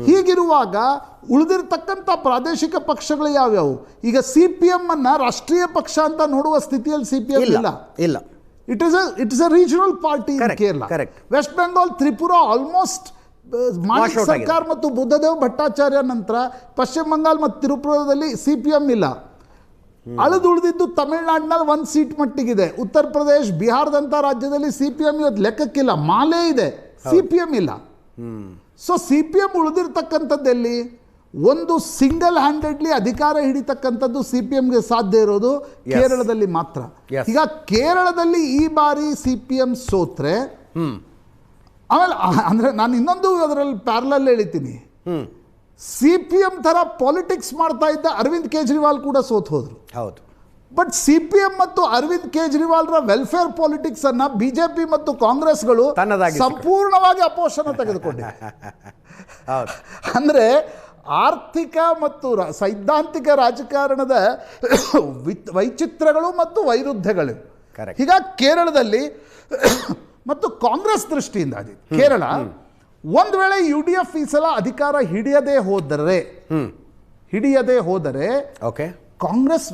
ಹೀಗಿರುವಾಗ ಉಳಿದಿರ್ತಕ್ಕಂಥ ಪ್ರಾದೇಶಿಕ ಪಕ್ಷಗಳು ಯಾವ್ಯಾವು? ಈಗ CPM ಅನ್ನ ರಾಷ್ಟ್ರೀಯ ಪಕ್ಷ ಅಂತ ನೋಡುವ ಸ್ಥಿತಿಯಲ್ಲಿ CPM ಇಲ್ಲ. It is a regional party in Kerala. West Bengal, Tripura almost Manik Sarkar ಮತ್ತು ಬುದ್ಧದೇವ್ ಭಟ್ಟಾಚಾರ್ಯ ನಂತರ ಪಶ್ಚಿಮ ಬಂಗಾಲ್ ಮತ್ತು ತ್ರಿಪುರಾದಲ್ಲಿ CPM ಇಲ್ಲ. ಉಳಿದಿದ್ದು ತಮಿಳುನಾಡಿನಲ್ಲಿ 1 ಸೀಟ್ ಮಟ್ಟಿಗಿದೆ. ಉತ್ತರ ಪ್ರದೇಶ್, ಬಿಹಾರದಂಥ ರಾಜ್ಯದಲ್ಲಿ CPM ಇವತ್ತು ಲೆಕ್ಕಕ್ಕಿಲ್ಲ. ಮಾಲೆ ಇದೆ, CPM ಇಲ್ಲ. ಸೊ CPM ಉಳಿದಿರ್ತಕ್ಕಂಥದ್ದಲ್ಲಿ ಒಂದು ಸಿಂಗಲ್ ಹ್ಯಾಂಡೆಡ್ಲಿ ಅಧಿಕಾರ ಹಿಡಿತಕ್ಕಂಥದ್ದು CPMಗೆ ಸಾಧ್ಯ ಇರೋದು ಕೇರಳದಲ್ಲಿ ಮಾತ್ರ. ಈಗ ಕೇರಳದಲ್ಲಿ ಈ ಬಾರಿ CPM ಸೋತ್ರೆ, ಆಮೇಲೆ ಅಂದರೆ ನಾನು ಇನ್ನೊಂದು ಅದರಲ್ಲಿ ಪ್ಯಾರಲಲ್ ಹೇಳಿದ್ದೀನಿ, CPM ಥರ ಪಾಲಿಟಿಕ್ಸ್ ಮಾಡ್ತಾ ಇದ್ದ ಅರವಿಂದ್ ಕೇಜ್ರಿವಾಲ್ ಕೂಡ ಸೋತ್ ಹೋದ್ರು. ಹೌದು, ಬಟ್ CPM ಮತ್ತು ಅರವಿಂದ್ ಕೇಜ್ರಿವಾಲ್ರ ವೆಲ್ಫೇರ್ ಪಾಲಿಟಿಕ್ಸ್ ಅನ್ನ ಬಿಜೆಪಿ ಮತ್ತು ಕಾಂಗ್ರೆಸ್ಗಳು ಸಂಪೂರ್ಣವಾಗಿ ಅಪೋಷಣ ತೆಗೆದುಕೊಂಡಿವೆ. ಅಂದರೆ ಆರ್ಥಿಕ ಮತ್ತು ಸೈದ್ಧಾಂತಿಕ ರಾಜಕಾರಣದ ವೈಚಿತ್ರ್ಯಗಳು ಮತ್ತು ವೈರುಧ್ಯಗಳು. ಹೀಗಾಗಿ ಕೇರಳದಲ್ಲಿ ಮತ್ತು ಕಾಂಗ್ರೆಸ್ ದೃಷ್ಟಿಯಿಂದ ಕೇರಳ ಒಂದು ವೇಳೆ UDF ಈ ಸಲ ಅಧಿಕಾರ ಹಿಡಿಯದೇ ಹೋದರೆ ಕಾಂಗ್ರೆಸ್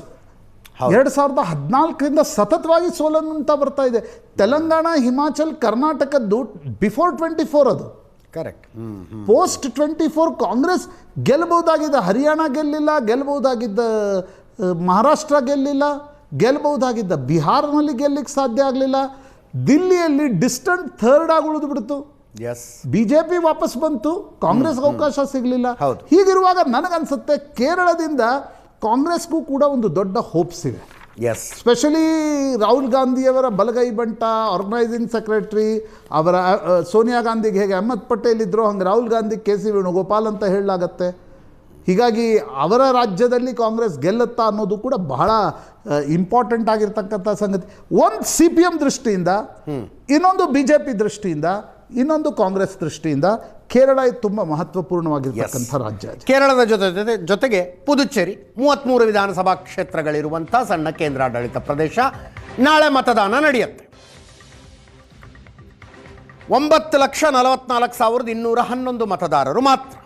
2014ರಿಂದ ಸತತವಾಗಿ ಸೋಲಂತ ಬರ್ತಾ ಇದೆ. ತೆಲಂಗಾಣ, ಹಿಮಾಚಲ್, ಕರ್ನಾಟಕದ್ದು ಬಿಫೋರ್ 24 ಅದು ಕರೆಕ್ಟ್. ಪೋಸ್ಟ್ 24 ಕಾಂಗ್ರೆಸ್ ಗೆಲ್ಲಬಹುದಾಗಿದ್ದ, ಹರಿಯಾಣ ಗೆಲ್ಲಿಲ್ಲ, ಗೆಲ್ಲಬಹುದಾಗಿದ್ದ ಮಹಾರಾಷ್ಟ್ರ ಗೆಲ್ಲಿಲ್ಲ, ಗೆಲ್ಲಬಹುದಾಗಿದ್ದ ಬಿಹಾರ್ನಲ್ಲಿ ಗೆಲ್ಲಿಕ್ಕೆ ಸಾಧ್ಯ ಆಗಲಿಲ್ಲ, ದಿಲ್ಲಿಯಲ್ಲಿ ಡಿಸ್ಟೆಂಟ್ ಥರ್ಡ್ ಆಗಿ ಉಳಿದು ಬಿಡ್ತು. ಬಿಜೆಪಿ ವಾಪಸ್ ಬಂತು, ಕಾಂಗ್ರೆಸ್ಗೆ ಅವಕಾಶ ಸಿಗಲಿಲ್ಲ. ಹೀಗಿರುವಾಗ ನನಗನ್ಸುತ್ತೆ ಕೇರಳದಿಂದ ಕಾಂಗ್ರೆಸ್ಗೂ ಕೂಡ ಒಂದು ದೊಡ್ಡ ಹೋಪ್ಸ್ ಇದೆ. ಸ್ಪೆಷಲಿ ರಾಹುಲ್ ಗಾಂಧಿಯವರ ಬಲಗೈ ಬಂಟ, ಆರ್ಗನೈಸಿಂಗ್ ಸೆಕ್ರೆಟರಿ, ಅವರ ಸೋನಿಯಾ ಗಾಂಧಿಗೆ ಹೇಗೆ ಅಹ್ಮದ್ ಪಟೇಲ್ ಇದ್ರೋ ಹಂಗೆ ರಾಹುಲ್ ಗಾಂಧಿ KC ವೇಣುಗೋಪಾಲ್ ಅಂತ ಹೇಳಲಾಗತ್ತೆ. ಹೀಗಾಗಿ ಅವರ ರಾಜ್ಯದಲ್ಲಿ ಕಾಂಗ್ರೆಸ್ ಗೆಲ್ಲುತ್ತಾ ಅನ್ನೋದು ಕೂಡ ಬಹಳ ಇಂಪಾರ್ಟೆಂಟ್ ಆಗಿರ್ತಕ್ಕಂಥ ಸಂಗತಿ. ಒಂದು CPM ದೃಷ್ಟಿಯಿಂದ, ಇನ್ನೊಂದು ಬಿಜೆಪಿ ದೃಷ್ಟಿಯಿಂದ, ಇನ್ನೊಂದು ಕಾಂಗ್ರೆಸ್ ದೃಷ್ಟಿಯಿಂದ ಕೇರಳ ತುಂಬ ಮಹತ್ವಪೂರ್ಣವಾಗಿರ್ತಕ್ಕಂಥ ರಾಜ್ಯ. ಕೇರಳದ ಜೊತೆಗೆ ಪುದುಚೇರಿ 33 ವಿಧಾನಸಭಾ ಕ್ಷೇತ್ರಗಳಿರುವಂಥ ಸಣ್ಣ ಕೇಂದ್ರಾಡಳಿತ ಪ್ರದೇಶ. ನಾಳೆ ಮತದಾನ ನಡೆಯುತ್ತೆ. 9,44,211 ಮತದಾರರು ಮಾತ್ರ.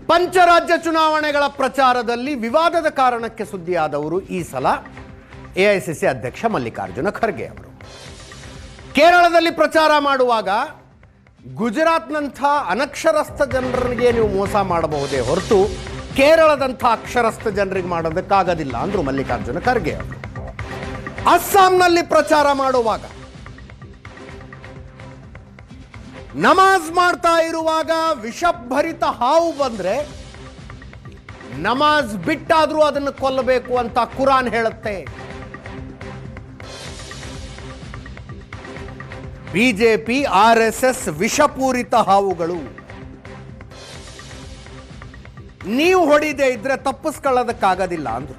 ಪಂಚರಾಜ್ಯ ಚುನಾವಣೆಗಳ ಪ್ರಚಾರದಲ್ಲಿ ವಿವಾದದ ಕಾರಣಕ್ಕೆ ಸುದ್ದಿಯಾದವರು ಈ ಸಲ AICC ಅಧ್ಯಕ್ಷ ಮಲ್ಲಿಕಾರ್ಜುನ ಖರ್ಗೆ ಅವರು. ಕೇರಳದಲ್ಲಿ ಪ್ರಚಾರ ಮಾಡುವಾಗ ಗುಜರಾತ್ನಂಥ ಅನಕ್ಷರಸ್ಥ ಜನರಿಗೆ ನೀವು ಮೋಸ ಮಾಡಬಹುದೇ ಹೊರತು ಕೇರಳದಂಥ ಅಕ್ಷರಸ್ಥ ಜನರಿಗೆ ಮಾಡೋದಕ್ಕಾಗೋದಿಲ್ಲ ಅಂದರು ಮಲ್ಲಿಕಾರ್ಜುನ ಖರ್ಗೆ ಅವರು. ಅಸ್ಸಾಂನಲ್ಲಿ ಪ್ರಚಾರ ಮಾಡುವಾಗ, ನಮಾಜ್ ಮಾಡ್ತಾ ಇರುವಾಗ ವಿಷಭರಿತ ಹಾವು ಬಂದ್ರೆ ನಮಾಜ್ ಬಿಟ್ಟಾದ್ರೂ ಅದನ್ನು ಕೊಲ್ಲಬೇಕು ಅಂತ ಕುರಾನ್ ಹೇಳುತ್ತೆ. ಬಿಜೆಪಿ RSS ವಿಷಪೂರಿತ ಹಾವುಗಳು. ನೀವು ಹೊಡಿದೇ ಇದ್ರೆ ತಪ್ಪಿಸ್ಕೊಳ್ಳೋದಕ್ಕಾಗೋದಿಲ್ಲ ಅಂದ್ರು.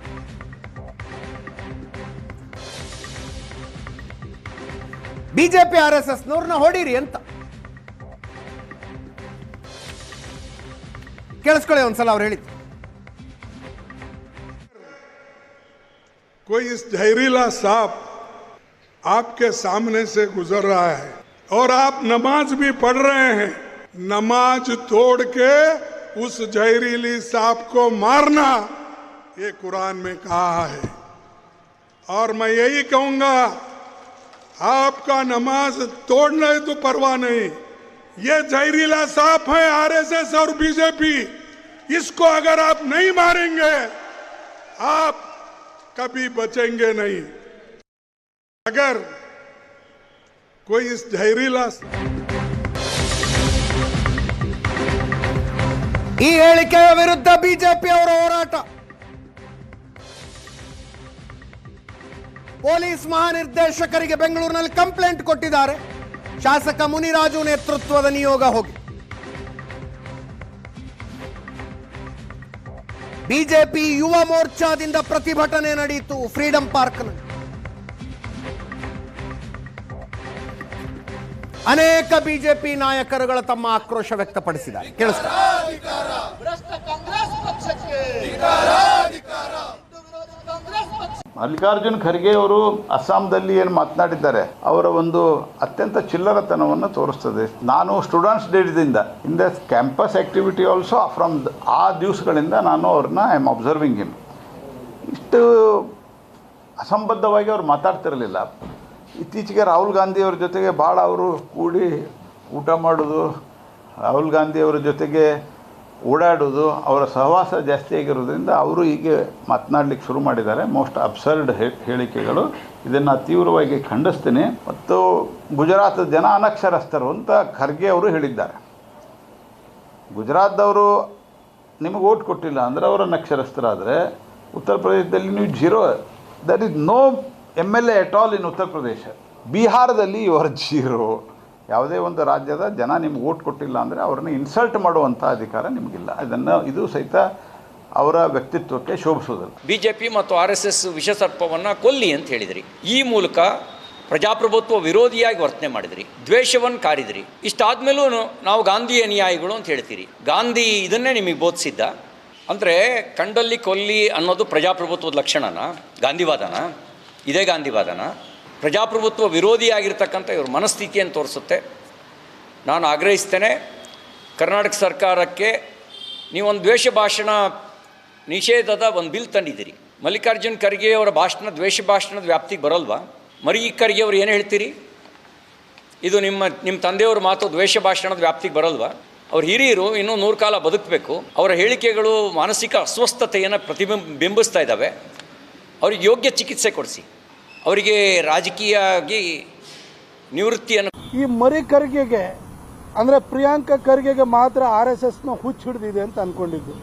ಬಿಜೆಪಿ RSSನವ್ರನ್ನ ಹೊಡೀರಿ ಅಂತ ಕೇಳಿಸ್ಕೊಳ್ಳಿ ಒಂದ್ಸಲ ಅವ್ರು ಹೇಳಿದ್ರು. कोई इस जहरीला सांप आपके सामने से गुजर रहा है, और आप नमाज भी पढ़ रहे हैं। नमाज तोड़ के उस जहरीली सांप को मारना, ये कुरान में कहा है। और मैं यही कहूंगा, आपका नमाज तोड़ने तो परवाह नहीं, ये जहरीला सांप है आरएसएस और बीजेपी, इसको अगर आप नहीं मारेंगे आप कभी बचेंगे नहीं। अगर कोई इस जहरीला ಈ ಹೇಳಿಕೆಯ ವಿರುದ್ಧ ಬಿಜೆಪಿಯವರ ಹೋರಾಟ. ಪೊಲೀಸ್ ಮಹಾನಿರ್ದೇಶಕರಿಗೆ ಬೆಂಗಳೂರಿನಲ್ಲಿ ಕಂಪ್ಲೇಂಟ್ ಕೊಟ್ಟಿದ್ದಾರೆ. ಶಾಸಕ ಮುನಿರಾಜು ನೇತೃತ್ವದ ನಿಯೋಗ ಹೋಗಿ ಬಿಜೆಪಿ ಯುವ ಮೋರ್ಚಾದಿಂದ ಪ್ರತಿಭಟನೆ ನಡೆಯಿತು ಫ್ರೀಡಂ ಪಾರ್ಕ್ನಲ್ಲಿ. ಅನೇಕ ಬಿಜೆಪಿ ನಾಯಕರುಗಳು ತಮ್ಮ ಆಕ್ರೋಶ ವ್ಯಕ್ತಪಡಿಸಿದ್ದಾರೆ. ಕೇಳಿಸ್ತಾರೆ. ಮಲ್ಲಿಕಾರ್ಜುನ್ ಖರ್ಗೆ ಅವರು ಅಸ್ಸಾಂದಲ್ಲಿ ಏನು ಮಾತನಾಡಿದ್ದಾರೆ ಅವರ ಒಂದು ಅತ್ಯಂತ ಚಿಲ್ಲರತನವನ್ನು ತೋರಿಸ್ತದೆ. ನಾನು ಸ್ಟೂಡೆಂಟ್ಸ್ ಡೇದಿಂದ in the campus activity also from ಆ ದಿವಸಗಳಿಂದ ನಾನು ಅವ್ರನ್ನ ಐ ಆಮ್ ಅಬ್ಸರ್ವಿಂಗ್ ಹಿಮ್. ಇಷ್ಟು ಅಸಂಬದ್ಧವಾಗಿ ಅವ್ರು ಮಾತಾಡ್ತಿರಲಿಲ್ಲ. ಇತ್ತೀಚೆಗೆ ರಾಹುಲ್ ಗಾಂಧಿಯವ್ರ ಜೊತೆಗೆ ಭಾಳ ಅವರು ಕೂಡಿ ಊಟ ಮಾಡೋದು, ರಾಹುಲ್ ಗಾಂಧಿಯವರ ಜೊತೆಗೆ ಓಡಾಡೋದು, ಅವರ ಸಹವಾಸ ಜಾಸ್ತಿ ಆಗಿರೋದ್ರಿಂದ ಅವರು ಹೀಗೆ ಮಾತನಾಡಲಿಕ್ಕೆ ಶುರು ಮಾಡಿದ್ದಾರೆ. ಮೋಸ್ಟ್ ಅಬ್ಸರ್ಡ್ ಹೇಳಿಕೆಗಳು. ಇದನ್ನು ತೀವ್ರವಾಗಿ ಖಂಡಿಸ್ತೀನಿ. ಮತ್ತು ಗುಜರಾತ್ ಜನ ಅನಕ್ಷರಸ್ಥರು ಅಂತ ಖರ್ಗೆ ಅವರು ಹೇಳಿದ್ದಾರೆ. ಗುಜರಾತ್ದವರು ನಿಮಗೆ ಓಟ್ ಕೊಟ್ಟಿಲ್ಲ ಅಂದರೆ ಅವರು ಅನಕ್ಷರಸ್ಥರಾದರೆ, ಉತ್ತರ ಪ್ರದೇಶದಲ್ಲಿ ನೀವು zero, that is no MLA at all in Uttar Pradesh. ಬಿಹಾರದಲ್ಲಿ ಇವರ ಜೀರೋ. ಯಾವುದೇ ಒಂದು ರಾಜ್ಯದ ಜನ ನಿಮ್ಗೆ ಓಟ್ ಕೊಟ್ಟಿಲ್ಲ ಅಂದರೆ ಅವ್ರನ್ನ ಇನ್ಸಲ್ಟ್ ಮಾಡುವಂಥ ಅಧಿಕಾರ ನಿಮಗಿಲ್ಲ. ಇದು ಸಹಿತ ಅವರ ವ್ಯಕ್ತಿತ್ವಕ್ಕೆ ಶೋಭಿಸೋದಿಲ್ಲ. ಬಿಜೆಪಿ ಮತ್ತು RSS ವಿಷಸರ್ಪವನ್ನು ಕೊಲ್ಲಿ ಅಂತ ಹೇಳಿದ್ರಿ. ಈ ಮೂಲಕ ಪ್ರಜಾಪ್ರಭುತ್ವ ವಿರೋಧಿಯಾಗಿ ವರ್ತನೆ ಮಾಡಿದ್ರಿ, ದ್ವೇಷವನ್ನು ಕಾರಿದ್ರಿ. ಇಷ್ಟಾದ್ಮೇಲೂ ನಾವು ಗಾಂಧಿ ಅನುಯಾಯಿಗಳು ಅಂತ ಹೇಳ್ತೀರಿ. ಗಾಂಧಿ ಇದನ್ನೇ ನಿಮಗೆ ಬೋಧಿಸಿದ್ದ ಅಂದರೆ ಕಂಡಲ್ಲಿ ಕೊಲ್ಲಿ ಅನ್ನೋದು ಪ್ರಜಾಪ್ರಭುತ್ವದ ಲಕ್ಷಣನ, ಗಾಂಧಿವಾದನ? ಇದೇ ಗಾಂಧಿವಾದನ? ಪ್ರಜಾಪ್ರಭುತ್ವ ವಿರೋಧಿಯಾಗಿರ್ತಕ್ಕಂಥ ಇವ್ರ ಮನಸ್ಥಿತಿಯನ್ನು ತೋರಿಸುತ್ತೆ. ನಾನು ಆಗ್ರಹಿಸ್ತೇನೆ, ಕರ್ನಾಟಕ ಸರ್ಕಾರಕ್ಕೆ ನೀವೊಂದು ದ್ವೇಷ ಭಾಷಣ ನಿಷೇಧದ ಒಂದು ಬಿಲ್ ತಂದಿದ್ದೀರಿ. ಮಲ್ಲಿಕಾರ್ಜುನ್ ಖರ್ಗೆ ಅವರ ಭಾಷಣ ದ್ವೇಷ ಭಾಷಣದ ವ್ಯಾಪ್ತಿಗೆ ಬರಲ್ವಾ? ಮರಿ ಖರ್ಗೆ ಅವರು ಏನು ಹೇಳ್ತೀರಿ? ಇದು ನಿಮ್ಮ ತಂದೆಯವ್ರ ಮಾತು ದ್ವೇಷ ಭಾಷಣದ ವ್ಯಾಪ್ತಿಗೆ ಬರಲ್ವಾ? ಅವ್ರ ಹಿರಿಯರು ಇನ್ನೂ 100 ಕಾಲ ಬದುಕಬೇಕು. ಅವರ ಹೇಳಿಕೆಗಳು ಮಾನಸಿಕ ಅಸ್ವಸ್ಥತೆಯನ್ನು ಬಿಂಬಿಸ್ತಾ ಇದ್ದಾವೆ. ಅವ್ರಿಗೆ ಯೋಗ್ಯ ಚಿಕಿತ್ಸೆ ಕೊಡಿಸಿ, ಅವರಿಗೆ ರಾಜಕೀಯವಾಗಿ ನಿವೃತ್ತಿಯನ್ನು. ಈ ಮರಿ ಖರ್ಗೆಗೆ ಅಂದರೆ ಪ್ರಿಯಾಂಕಾ ಖರ್ಗೆಗೆ ಮಾತ್ರ RSSನ ಹುಚ್ಚು ಹಿಡಿದಿದೆ ಅಂತ ಅಂದ್ಕೊಂಡಿದ್ದು.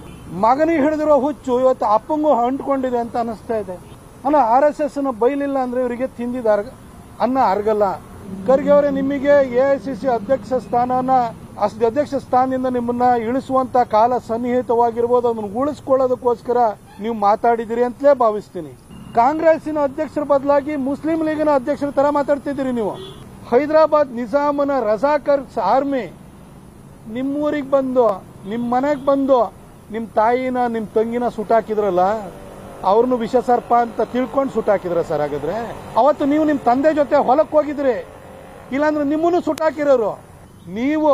ಮಗನಿಗೆ ಹಿಡಿದಿರೋ ಹುಚ್ಚು ಇವತ್ತು ಅಪ್ಪಂಗೂ ಅಂಟ್ಕೊಂಡಿದೆ ಅಂತ ಅನ್ನಿಸ್ತಾ ಇದೆ. ಅಲ್ಲ, RSSನ ಬೈಲಿಲ್ಲ ಅಂದರೆ ಇವರಿಗೆ ತಿಂದಿದ್ದ ಅನ್ನ ಅರ್ಗಲ್ಲ. ಖರ್ಗೆ ಅವರೇ, ನಿಮಗೆ AICC ಅಧ್ಯಕ್ಷ ಸ್ಥಾನದಿಂದ ನಿಮ್ಮನ್ನ ಇಳಿಸುವಂತ ಕಾಲ ಸನ್ನಿಹಿತವಾಗಿರ್ಬೋದು. ಅದನ್ನು ಉಳಿಸ್ಕೊಳ್ಳೋದಕ್ಕೋಸ್ಕರ ನೀವು ಮಾತಾಡಿದಿರಿ ಅಂತಲೇ ಭಾವಿಸ್ತೀನಿ. ಕಾಂಗ್ರೆಸ್ಸಿನ ಅಧ್ಯಕ್ಷರ ಬದಲಾಗಿ ಮುಸ್ಲಿಂ ಲೀಗಿನ ಅಧ್ಯಕ್ಷರ ತರ ಮಾತಾಡ್ತಿದ್ದೀರಿ ನೀವು. ಹೈದರಾಬಾದ್ ನಿಜಾಮನ ರಜಾಕರ್ಸ್ ಆರ್ಮಿ ನಿಮ್ಮೂರಿಗೆ ಬಂದು, ನಿಮ್ಮ ಮನೆಗೆ ಬಂದು, ನಿಮ್ಮ ತಾಯಿನ ನಿಮ್ಮ ತಂಗಿನ ಸುಟ್ಟಾಕಿದ್ರಲ್ಲ, ಅವ್ರನ್ನು ವಿಷಸರ್ಪ ಅಂತ ತಿಳ್ಕೊಂಡು ಸುಟ್ಟಾಕಿದ್ರ ಸರ್? ಹಾಗಾದ್ರೆ ಅವತ್ತು ನೀವು ನಿಮ್ಮ ತಂದೆ ಜೊತೆ ಹೊಲಕ್ಕೆ ಹೋಗಿದ್ರಿ, ಇಲ್ಲಾಂದ್ರೆ ನಿಮ್ಮನ್ನು ಸುಟ್ಟಾಕಿರೋರು. ನೀವು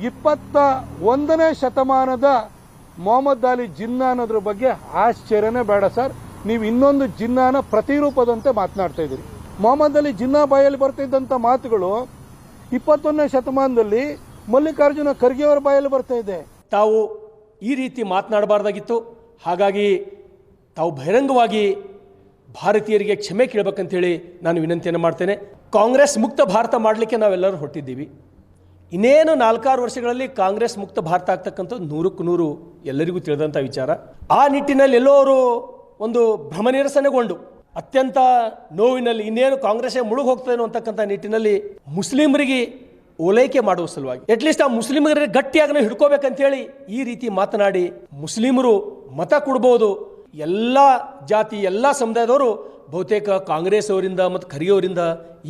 21ನೇ ಶತಮಾನದ ಮೊಹಮ್ಮದ್ ಅಲಿ ಜಿನ್ನಾ ಅನ್ನೋದ್ರ ಬಗ್ಗೆ ಆಶ್ಚರ್ಯನೇ ಬೇಡ ಸರ್. ನೀವು ಇನ್ನೊಂದು ಜಿನ್ನಾನ ಪ್ರತಿರೂಪದಂತೆ ಮಾತನಾಡ್ತಾ ಇದ್ದೀರಿ. ಮೊಹಮ್ಮದ್ ಅಲಿ ಜಿನ್ನಾ ಬಾಯಲ್ಲಿ ಬರ್ತಿದ್ದಂಥ ಮಾತುಗಳು 21ನೇ ಶತಮಾನದಲ್ಲಿ ಮಲ್ಲಿಕಾರ್ಜುನ ಖರ್ಗೆ ಅವರ ಬಾಯಲ್ಲಿ ಬರ್ತಾ ಇದೆ. ತಾವು ಈ ರೀತಿ ಮಾತನಾಡಬಾರ್ದಾಗಿತ್ತು. ಹಾಗಾಗಿ ತಾವು ಬಹಿರಂಗವಾಗಿ ಭಾರತೀಯರಿಗೆ ಕ್ಷಮೆ ಕೇಳಬೇಕಂತೇಳಿ ನಾನು ವಿನಂತಿಯನ್ನು ಮಾಡ್ತೇನೆ. ಕಾಂಗ್ರೆಸ್ ಮುಕ್ತ ಭಾರತ ಮಾಡಲಿಕ್ಕೆ ನಾವೆಲ್ಲರೂ ಹೊರಟಿದ್ದೀವಿ. ಇನ್ನೇನು 4-6 ವರ್ಷಗಳಲ್ಲಿ ಕಾಂಗ್ರೆಸ್ ಮುಕ್ತ ಭಾರತ ಆಗ್ತಕ್ಕಂಥದ್ದು 100ಕ್ಕೆ 100 ಎಲ್ಲರಿಗೂ ತಿಳಿದಂಥ ವಿಚಾರ. ಆ ನಿಟ್ಟಿನಲ್ಲಿ ಎಲ್ಲೋ ಅವರು ಒಂದು ಭ್ರಮ ನಿರಸನಗೊಂಡು ಅತ್ಯಂತ ನೋವಿನಲ್ಲಿ ಇನ್ನೇನು ಕಾಂಗ್ರೆಸ್ಸೇ ಮುಳುಗಿ ಹೋಗ್ತದೇನೋ ಅಂತಕ್ಕಂಥ ನಿಟ್ಟಿನಲ್ಲಿ ಮುಸ್ಲಿಮರಿಗೆ ಓಲೈಕೆ ಮಾಡುವ ಸಲುವಾಗಿ ಅಟ್ಲೀಸ್ಟ್ ಆ ಮುಸ್ಲಿಮರಿಗೆ ಗಟ್ಟಿಯಾಗಿ ಹಿಡ್ಕೋಬೇಕಂತೇಳಿ ಈ ರೀತಿ ಮಾತನಾಡಿ ಮುಸ್ಲಿಮರು ಮತ ಕೊಡ್ಬೋದು. ಎಲ್ಲ ಜಾತಿ ಎಲ್ಲ ಸಮುದಾಯದವರು ಬಹುತೇಕ ಕಾಂಗ್ರೆಸ್ ಅವರಿಂದ ಮತ್ತು ಖರ್ಗೆ ಅವರಿಂದ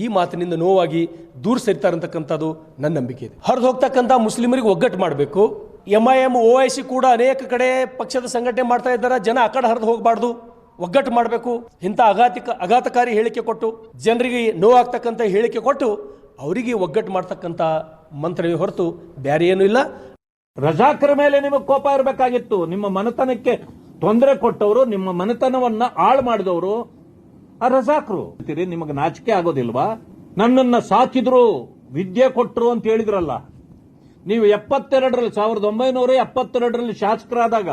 ಈ ಮಾತಿನಿಂದ ನೋವಾಗಿ ದೂರ ಸರಿತಾರಂತಕ್ಕಂಥದ್ದು ನನ್ನ ನಂಬಿಕೆ ಇದೆ. ಹರಿದು ಹೋಗ್ತಕ್ಕಂಥ ಮುಸ್ಲಿಮರಿಗೆ ಒಗ್ಗಟ್ಟು ಮಾಡಬೇಕು. MIM OIC ಕೂಡ ಅನೇಕ ಕಡೆ ಪಕ್ಷದ ಸಂಘಟನೆ ಮಾಡ್ತಾ ಇದ್ದಾರೆ. ಜನ ಆ ಕಡೆ ಹರಿದು ಹೋಗಬಾರ್ದು, ಒಗ್ಗಟ್ಟು ಮಾಡಬೇಕು. ಇಂಥ ಆಘಾತಕಾರಿ ಹೇಳಿಕೆ ಕೊಟ್ಟು ಜನರಿಗೆ ನೋವಾಗ್ತಕ್ಕಂಥ ಹೇಳಿಕೆ ಕೊಟ್ಟು ಅವರಿಗೆ ಒಗ್ಗಟ್ಟು ಮಾಡ್ತಕ್ಕಂಥ ಮಂತ್ರವೇ ಹೊರತು ಬೇರೆ ಏನೂ ಇಲ್ಲ. ರಜಾಕರ ಮೇಲೆ ನಿಮಗೆ ಕೋಪ ಇರಬೇಕಾಗಿತ್ತು. ನಿಮ್ಮ ಮನೆತನಕ್ಕೆ ತೊಂದರೆ ಕೊಟ್ಟವರು, ನಿಮ್ಮ ಮನೆತನವನ್ನ ಹಾಳು ಮಾಡಿದವರು ಆ ರಜಾಕರು. ನಿಮಗೆ ನಾಚಿಕೆ ಆಗೋದಿಲ್ವಾ? ನನ್ನನ್ನ ಸಾಕಿದ್ರು, ವಿದ್ಯೆ ಕೊಟ್ಟರು ಅಂತ ಹೇಳಿದ್ರಲ್ಲ. ನೀವು 1972ರಲ್ಲಿ ಶಾಸಕರಾದಾಗ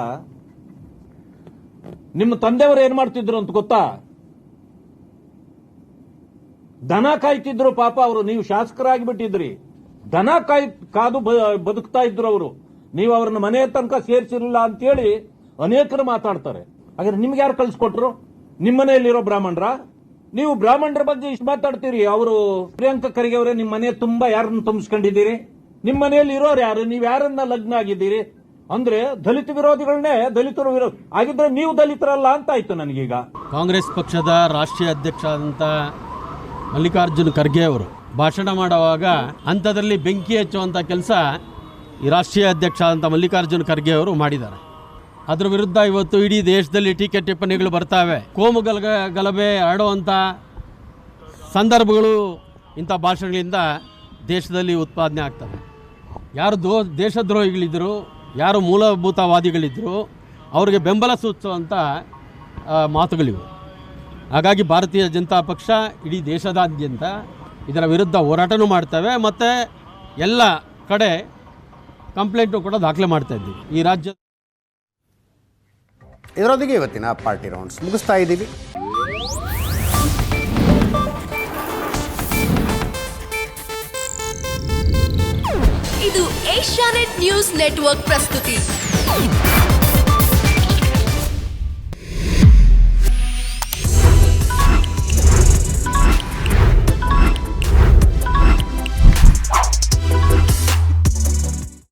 ನಿಮ್ಮ ತಂದೆಯವರು ಏನ್ ಮಾಡ್ತಿದ್ರು ಅಂತ ಗೊತ್ತಾ? ದನ ಕಾಯ್ತಿದ್ರು ಪಾಪ ಅವರು. ನೀವು ಶಾಸಕರಾಗಿ ಬಿಟ್ಟಿದ್ರಿ. ದನ ಕಾದು ಬದುಕ್ತಾ ಇದ್ರು ಅವರು. ನೀವು ಅವ್ರನ್ನ ಮನೆ ತನಕ ಸೇರಿಸಿರಲಿಲ್ಲ ಅಂತೇಳಿ ಅನೇಕರು ಮಾತಾಡ್ತಾರೆ. ಹಾಗಾದ್ರೆ ನಿಮ್ಗೆ ಯಾರು ಕಳ್ಸಿಕೊಟ್ರು? ನಿಮ್ಮ ಮನೆಯಲ್ಲಿರೋ ಬ್ರಾಹ್ಮಣರ? ನೀವು ಬ್ರಾಹ್ಮಣರ ಬಗ್ಗೆ ಇಷ್ಟು ಮಾತಾಡ್ತೀರಿ. ಅವರು ಪ್ರಿಯಾಂಕ ಖರ್ಗೆ ಅವರೇ, ನಿಮ್ಮ ಮನೆ ತುಂಬಾ ಯಾರನ್ನ ತುಂಬಿಸ್ಕೊಂಡಿದ್ದೀರಿ? ನಿಮ್ಮ ಮನೆಯಲ್ಲಿ ಇರೋರು ಯಾರು? ನೀವು ಯಾರನ್ನ ಲಗ್ನ ಆಗಿದ್ದೀರಿ? ಅಂದ್ರೆ ದಲಿತ ವಿರೋಧಿಗಳನ್ನೇ ದಲಿತರು ವಿರೋಧ ಆಗಿದ್ರೆ ನೀವು ದಲಿತರಲ್ಲ ಅಂತ ಆಯ್ತು ನನಗೀಗ. ಕಾಂಗ್ರೆಸ್ ಪಕ್ಷದ ರಾಷ್ಟ್ರೀಯ ಅಧ್ಯಕ್ಷ ಆದಂಥ ಮಲ್ಲಿಕಾರ್ಜುನ್ ಖರ್ಗೆ ಅವರು ಭಾಷಣ ಮಾಡುವಾಗ ಅಂಥದ್ರಲ್ಲಿ ಬೆಂಕಿ ಹಚ್ಚುವಂಥ ಕೆಲಸ ಈ ರಾಷ್ಟ್ರೀಯ ಅಧ್ಯಕ್ಷ ಆದಂಥ ಮಲ್ಲಿಕಾರ್ಜುನ್ ಖರ್ಗೆ ಅವರು ಮಾಡಿದ್ದಾರೆ. ಅದರ ವಿರುದ್ಧ ಇವತ್ತು ಇಡೀ ದೇಶದಲ್ಲಿ ಟೀಕೆ ಟಿಪ್ಪಣಿಗಳು ಬರ್ತಾವೆ. ಕೋಮು ಗಲಭೆ ಹರಡುವಂಥ ಸಂದರ್ಭಗಳು ಇಂಥ ಭಾಷಣಗಳಿಂದ ದೇಶದಲ್ಲಿ ಉತ್ಪಾದನೆ ಆಗ್ತವೆ. ಯಾರು ದೇಶದ್ರೋಹಿಗಳಿದ್ದರು, ಯಾರು ಮೂಲಭೂತವಾದಿಗಳಿದ್ದರು, ಅವರಿಗೆ ಬೆಂಬಲ ಸೂಚಿಸುವಂಥ ಮಾತುಗಳಿವು. ಹಾಗಾಗಿ ಭಾರತೀಯ ಜನತಾ ಪಕ್ಷ ಇಡೀ ದೇಶದಾದ್ಯಂತ ಇದರ ವಿರುದ್ಧ ಹೋರಾಟನೂ ಮಾಡ್ತೇವೆ ಮತ್ತು ಎಲ್ಲ ಕಡೆ ಕಂಪ್ಲೇಂಟು ಕೂಡ ದಾಖಲೆ ಮಾಡ್ತಾ ಇದ್ದೀವಿ. ಈ ರಾಜ್ಯ ಇದರೊಂದಿಗೆ ಇವತ್ತಿನ ಪಾರ್ಟಿ ರೌಂಡ್ಸ್ ಮುಗಿಸ್ತಾ ಇದ್ದೀವಿ. ಇದು ಏಷ್ಯಾನೆಟ್ ನ್ಯೂಸ್ ನೆಟ್ವರ್ಕ್ ಪ್ರಸ್ತುತಿ.